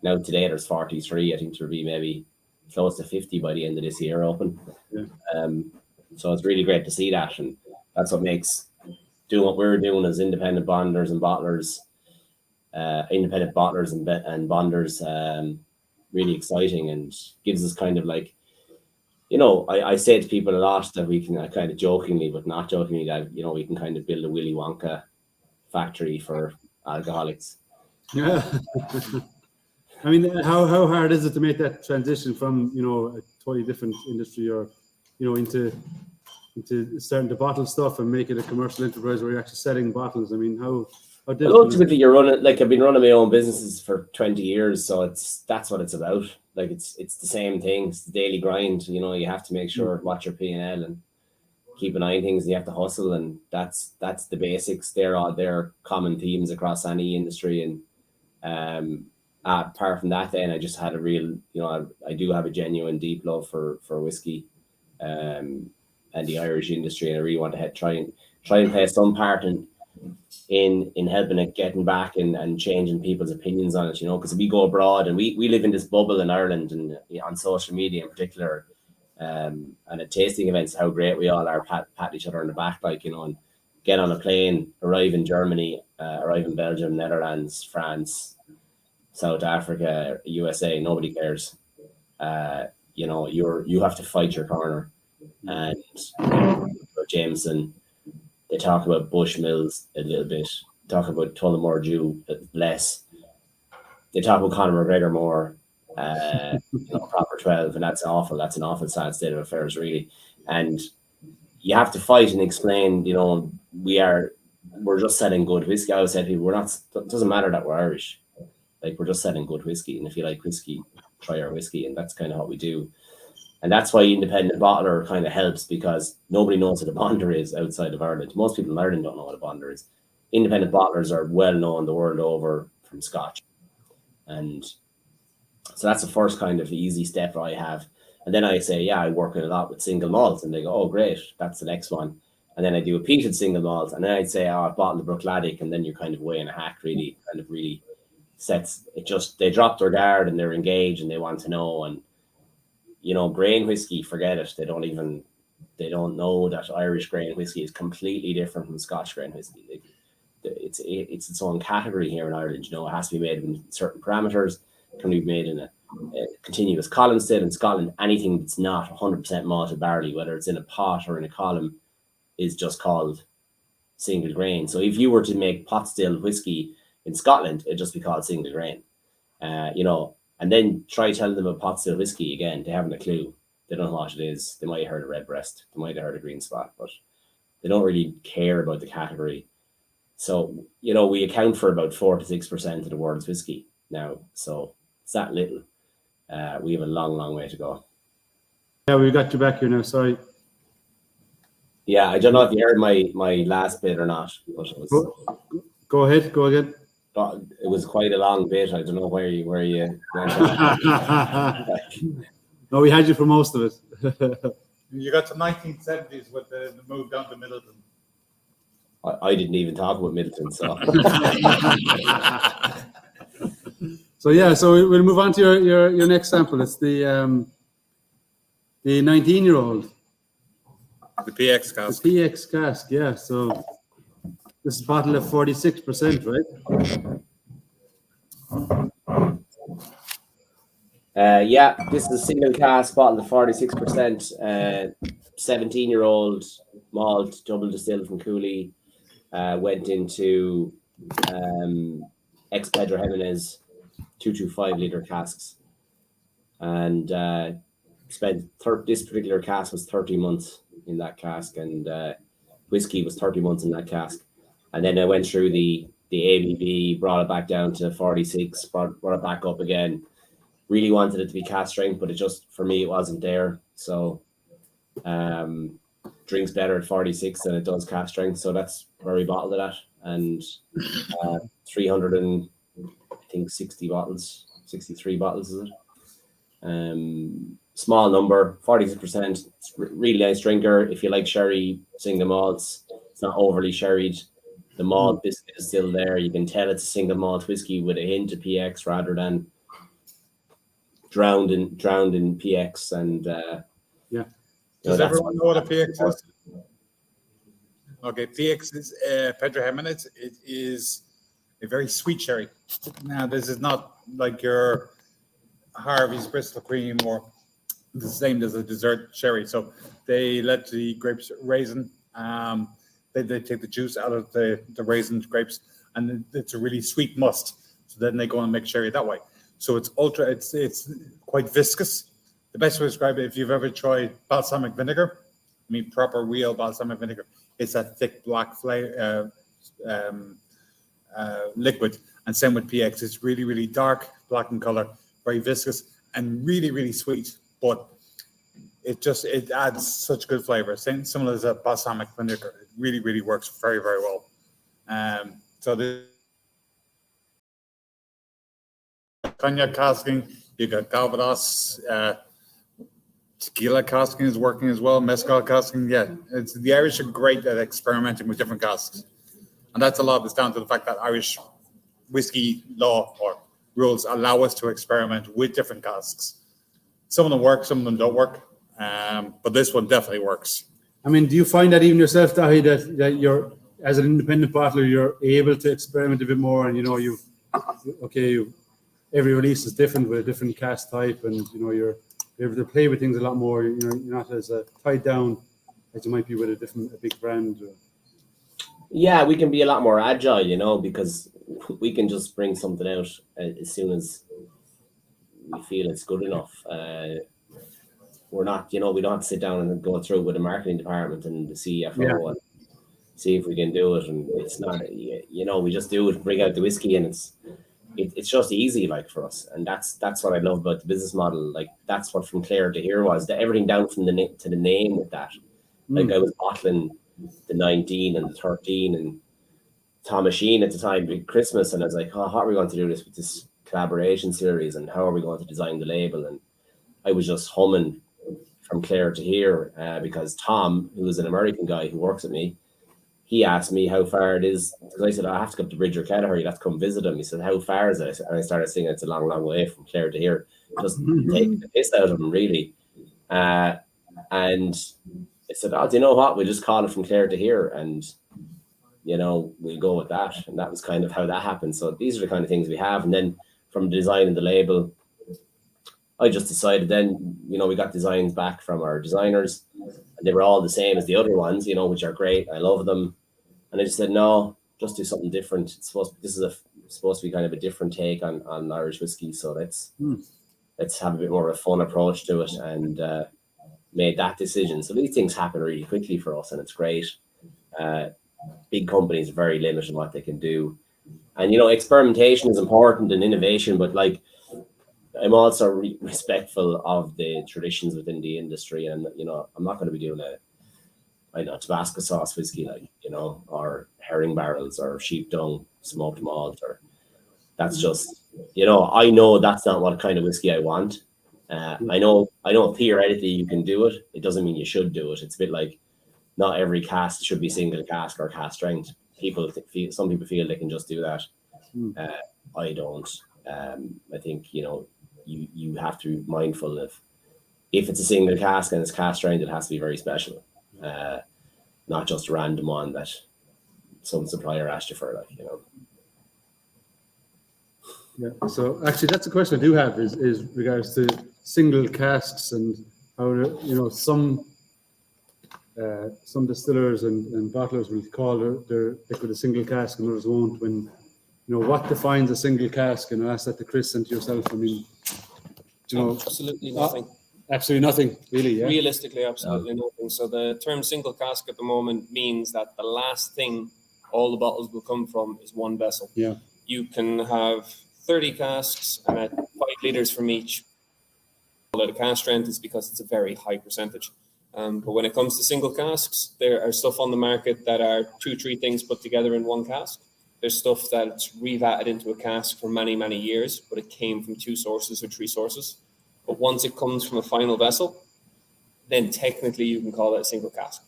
now today there's 43. I think there'll be maybe close to 50 by the end of this year open. Yeah. So it's really great to see that, and that's what makes doing what we're doing as independent bonders and bottlers, independent bottlers and bonders, really exciting, and gives us kind of like, you know, I say to people a lot that we can kind of jokingly, but not jokingly, that, you know, we can kind of build a Willy Wonka factory for alcoholics. Yeah. I mean, how hard is it to make that transition from, you know, a totally different industry, or, you know, into starting to bottle stuff and make it a commercial enterprise where you're actually selling bottles? I mean, how Well, difficult? ultimately, you're running, like, I've been running my own businesses for 20 years, so that's what it's about. Like, it's the same thing. It's the daily grind. You know, you have to make sure, watch your P&L and keep an eye on things, and you have to hustle, and that's the basics. They're common themes across any industry. And apart from that, then I just had a real, you know, I do have a genuine deep love for whiskey, and the Irish industry, and I really want to try and play some part in helping it getting back and changing people's opinions on it, you know, because we go abroad and we live in this bubble in Ireland, and on social media in particular, and at tasting events, how great we all are, pat each other on the back, like, you know, and get on a plane, arrive in Germany, arrive in Belgium, Netherlands, France, South Africa, USA, nobody cares. You know, you have to fight your corner. And Jameson, they talk about Bushmills a little bit, talk about Tullamore Dew less. They talk about Conor McGregor more, you know, proper 12, and that's an awful sad state of affairs, really. And you have to fight and explain, you know, we're just selling good whiskey. I always say to people, it doesn't matter that we're Irish. Like, we're just selling good whiskey, and if you like whiskey, try our whiskey, and that's kind of what we do. And that's why independent bottler kind of helps, because nobody knows what a bonder is outside of Ireland. Most people in Ireland don't know what a bonder is. Independent bottlers are well known the world over from Scotch. And so that's the first kind of easy step I have. And then I say, yeah, I work a lot with single malts, and they go, oh, great, that's the next one. And then I do a peated single malt, and then I'd say, oh, I've bottled the Brookladdick, and then you're kind of weighing a hack, really, kind of really sets it. Just, they drop their guard and they're engaged and they want to know. And, you know, grain whiskey, forget it. They don't know that Irish grain whiskey is completely different from Scotch grain whiskey. It's its own category here in Ireland. You know, it has to be made in certain parameters. It can be made in a continuous column still. In Scotland, anything that's not 100% malted barley, whether it's in a pot or in a column, is just called single grain. So if you were to make pot still whiskey in Scotland, it'd just be called single grain. You know, and then try telling them about pot still whiskey again. They haven't a clue. They don't know what it is. They might have heard of Redbreast. They might have heard of Green Spot, but they don't really care about the category. So, you know, we account for about 4 to 6% of the world's whiskey now. So it's that little. We have a long, long way to go. Yeah, we got you back here now. Sorry. Yeah, I don't know if you heard my last bit or not, but it was. Go ahead. Go again. But it was quite a long bit. I don't know where you went. No, we had you for most of it. You got to 1970s with the move down to Middleton. I didn't even talk about Middleton, so. So yeah, so we'll move on to your next sample. It's the 19-year-old. The PX cask. The PX cask, yeah. So this is a bottle of 46%, right? Yeah, this is a single cask bottle of 46%. 17-year-old malt, double distilled from Cooley. Went into ex-Pedro Jimenez 225 litre casks. And spent this particular cask was 30 months in that cask, and whiskey was 30 months in that cask. And then I went through the ABV, brought it back down to 46, brought it back up again. Really wanted it to be cask strength, but it just, for me, it wasn't there. So drinks better at 46 than it does cask strength. So that's where we bottled it at. And 360 bottles, 63 bottles is it? Small number, 46%. It's really nice drinker. If you like sherry single malts, it's not overly sherried. The malt biscuit is still there. You can tell it's a single malt whiskey with a hint of PX rather than drowned in PX. And Does everyone know what a PX is? Okay, PX is Pedro Jimenez. It is a very sweet sherry. Now, this is not like your Harvey's Bristol Cream or the same as a dessert sherry. So they let the grapes raisin. They take the juice out of the raisin grapes, and it's a really sweet must. So then they go and make sherry that way. So it's quite viscous. The best way to describe it, if you've ever tried balsamic vinegar, I mean proper real balsamic vinegar, it's that thick black liquid. And same with PX, it's really, really dark black in color, very viscous and really, really sweet. But it adds such good flavor. Similar as a balsamic vinegar. It really, really works very, very well. So the cognac casking, you got Calvados, tequila casking is working as well. Mezcal casking, the Irish are great at experimenting with different casks, and that's a lot of it's down to the fact that Irish whiskey law or rules allow us to experiment with different casks. Some of them work, some of them don't work. But this one definitely works. I mean, do you find that even yourself, Dahi, that you're, as an independent bottler, you're able to experiment a bit more, and every release is different with a different cask type, and you're able to play with things a lot more. You're not as tied down as you might be with a big brand. Yeah, we can be a lot more agile, because we can just bring something out as soon as we feel it's good enough. We're not, we don't have to sit down and go through with the marketing department and the CFO and see if we can do it. And it's not, we just do it, bring out the whiskey, and it's just easy, like, for us. And that's what I love about the business model. Like, that's what From Clare to Here was, that everything down from to the name with that. Like, I was bottling the 19 and the 13 and Tom Machine at the time, big Christmas, and I was like, how are we going to do this with this collaboration series, and how are we going to design the label? And I was just humming From Clare to Here because Tom, who is an American guy who works with me, he asked me how far it is, because I said, I have to come to Bridger Kelleher, you'd have to come visit him. He said, how far is it? And I started singing, it's a long, long way from Clare to Here. Just taking the piss out of him, really. And I said, do you know what? We'll just call it From Clare to Here, and we'll go with that. And that was kind of how that happened. So these are the kind of things we have. And then from designing the label, I just decided then, we got designs back from our designers, and they were all the same as the other ones, which are great. I love them. And I just said, no, just do something different. This is supposed to be kind of a different take on Irish whiskey. So let's have a bit more of a fun approach to it, and made that decision. So these things happen really quickly for us, and it's great. Big companies are very limited in what they can do. And, experimentation is important and innovation, but like, I'm also respectful of the traditions within the industry, and I'm not going to be doing a Tabasco sauce whiskey, or herring barrels or sheep dung smoked malt, or that's just I know that's not what kind of whiskey I want. I know theoretically you can do it. It doesn't mean you should do it. It's a bit like not every cask should be single cask or cask strength. Some people feel they can just do that. I don't. I think you have to be mindful of, if it's a single cask and it's cask strength, it has to be very special, not just a random one that some supplier asked you for, Yeah. So actually, that's a question I do have is regards to single casks, and how some distillers and bottlers will call their liquid a single cask, and others won't. When what defines a single cask? And I asked that to Chris and to yourself. I mean, Absolutely nothing. Absolutely nothing, really. Yeah. Realistically, absolutely nothing. So the term single cask at the moment means that the last thing all the bottles will come from is one vessel. Yeah. You can have 30 casks and at 5 liters from each. The cask strength is because it's a very high percentage. But when it comes to single casks, there are stuff on the market that are 2-3 things put together in one cask. There's stuff that's revatted into a cask for many, many years, but it came from 2 sources or 3 sources. But once it comes from a final vessel, then technically you can call it a single cask.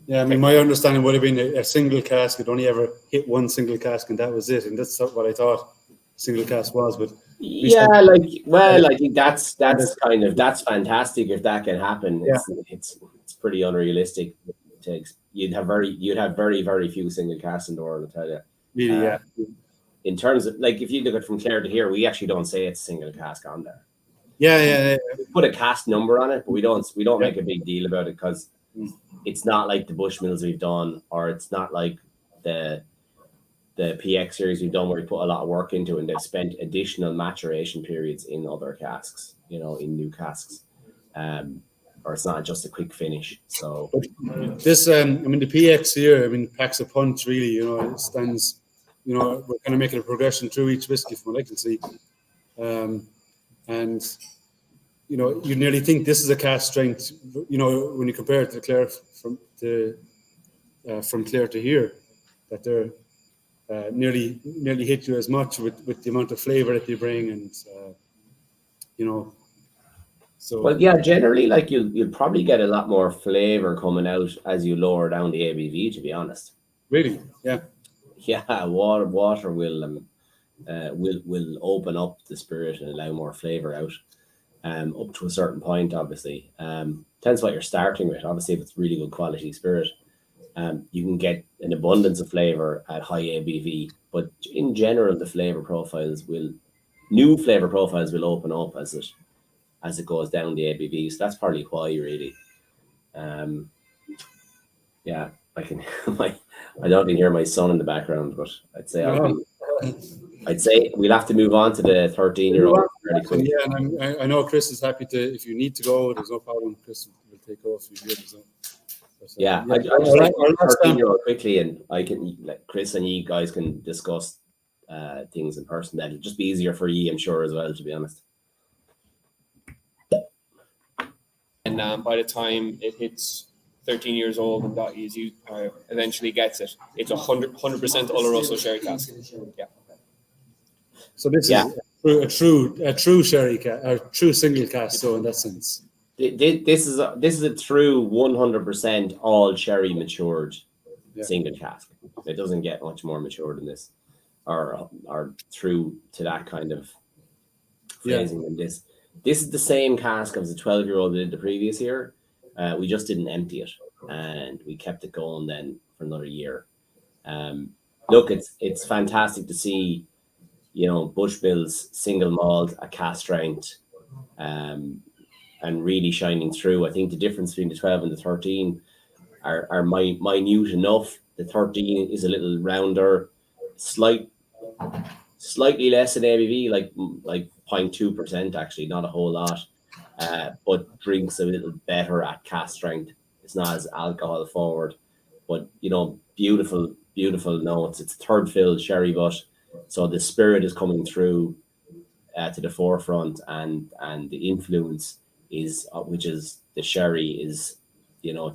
Yeah, I mean, my understanding would have been a single cask. It only ever hit one single cask, and that was it. And that's what I thought single cask was. But yeah, I think that's fantastic if that can happen. It's pretty unrealistic. You'd have very, very few single casks in the world, I tell you. Really, yeah. In terms of if you look at from Clare to here, we actually don't say it's a single cask on there. Yeah. We put a cask number on it, but we don't make a big deal about it because it's not like the Bushmills we've done, or it's not like the PX series we've done where we put a lot of work into, and they've spent additional maturation periods in other casks, in new casks, or it's not just a quick finish. So this, the PX here, packs a punch really. It stands. We're kind of making a progression through each whiskey from what I can see, and you nearly think this is a cask strength. When you compare it to Clare from Clare to here, that they're nearly hit you as much with the amount of flavour that they bring, and So well, yeah, generally, you'll probably get a lot more flavour coming out as you lower down the ABV. To be honest, really, yeah. Yeah, water will open up the spirit and allow more flavour out, up to a certain point. Obviously, depends what you're starting with. Obviously, if it's really good quality spirit, you can get an abundance of flavour at high ABV. But in general, the new flavour profiles will open up as it goes down the ABV. So that's probably why, really. Yeah, I can. I don't even hear my son in the background, but I'd say we'll have to move on to the 13-year-old fairly quickly. Yeah, and I know Chris is happy to. If you need to go, there's no problem. Chris will take off if you do. Yeah, I just like 13-year-old quickly, and I can Chris and you guys can discuss things in person. That'll just be easier for you, I'm sure, as well. To be honest. And by the time it hits 13 years old and that you eventually gets it, it's 100% Oloroso sherry cask. Yeah. So this is a true sherry cask, a true single cask. So in that sense, this is a true 100% all sherry matured single cask. It doesn't get much more mature than this, or through to that kind of phrasing than this. This is the same cask as the 12-year-old did the previous year. We just didn't empty it, and we kept it going then for another year. Look, it's fantastic to see, Bushmills single malt at cask strength, and really shining through. I think the difference between the 12 and the 13 are minute enough. The 13 is a little rounder, slightly less in ABV, like 0.2% actually, not a whole lot, but drinks a little better at cask strength. It's not as alcohol forward, but beautiful notes. It's third filled sherry butt, so the spirit is coming through to the forefront, and the influence is, which is the sherry is,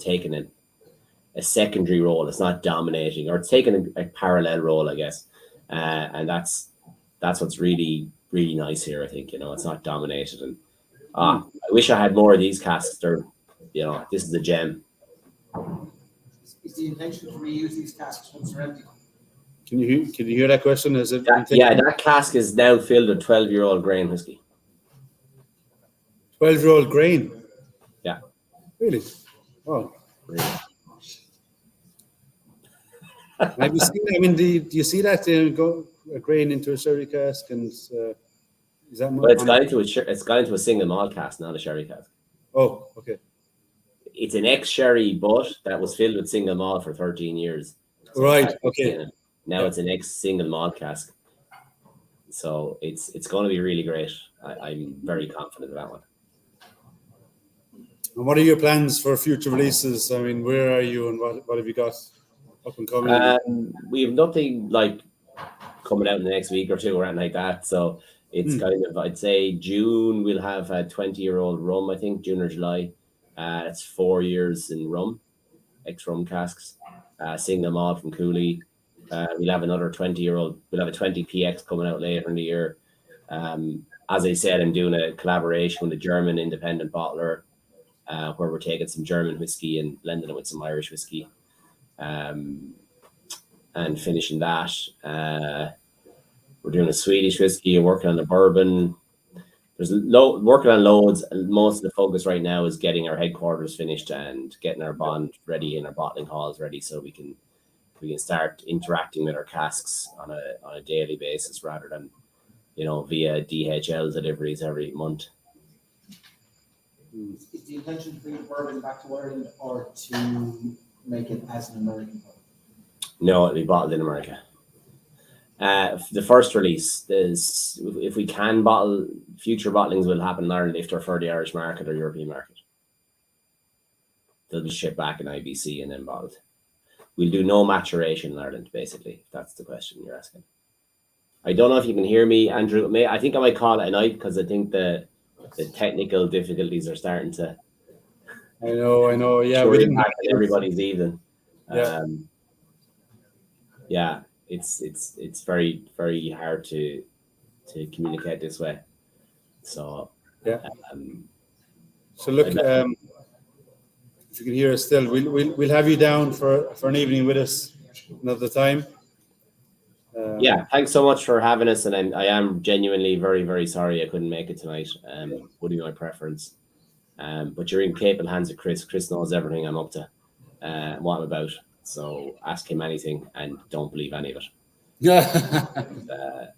taking a secondary role. It's not dominating, or it's taking a parallel role, I guess, and that's what's really, really nice here. I think it's not dominated, and I wish I had more of these casks. They're, this is a gem. Is the intention to reuse these casks once they're empty? Can you hear that question? Is it? That cask is now filled with 12-year-old grain whiskey. 12-year-old grain. Yeah. Really? Oh. Really? Have you seen? Do you see that go a grain into a sherry cask, and is that? Well, it's gone into a single malt cask, not a sherry cask. Oh, okay. It's an ex-sherry butt that was filled with single malt for 13 years. So right. Okay. Now it's an ex single malt cask. So it's going to be really great. I'm very confident of that one. And what are your plans for future releases? I mean, where are you and what have you got up and coming? We have nothing like coming out in the next week or two or anything like that. So it's kind of, I'd say June we'll have a 20-year-old rum, I think, June or July. It's 4 years in rum, ex-rum casks. Single malt from Cooley. We'll have another 20-year-old, we'll have a 20 PX coming out later in the year. As I said, I'm doing a collaboration with a German independent bottler where we're taking some German whiskey and blending it with some Irish whiskey and finishing that. We're doing a Swedish whiskey, working on the bourbon. There's working on loads. Most of the focus right now is getting our headquarters finished and getting our bond ready and our bottling halls ready so we can start interacting with our casks on a daily basis rather than, via DHL deliveries every month. Is the intention to bring the bourbon back to Ireland or to make it as an American bourbon? No, it'll be bottled in America. The first release is, if we can bottle, future bottlings will happen in Ireland if they're for the Irish market or European market. They'll be shipped back in IBC and then bottled. We'll do no maturation in Ireland, basically, if that's the question you're asking. I don't know if you can hear me, Andrew. I think I might call it a night because I think the technical difficulties are starting to. I know. Yeah, we didn't. Everybody's even. Yeah. It's very, very hard to communicate this way. So yeah. So look, if you can hear us still, we'll have you down for an evening with us another time. Yeah, thanks so much for having us, and I am genuinely very, very sorry I couldn't make it tonight. Would be my preference. But you're in capable hands of Chris. Chris knows everything I'm up to, what I'm about. So ask him anything and don't believe any of it.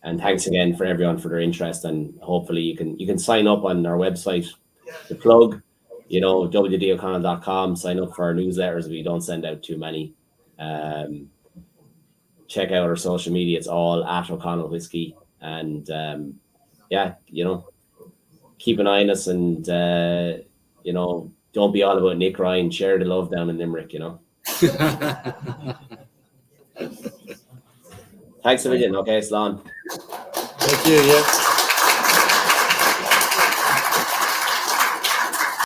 And thanks again for everyone for their interest, and hopefully you can sign up on our website. The plug, www.o'connell.com. Sign up for our newsletters. We don't send out too many. Check out our social media. It's all at O'Connell Whiskey. And keep an eye on us, and don't be all about Nick Ryan. Share the love down in Limerick, Thanks a million. Okay, Slán. Thank you. Yeah.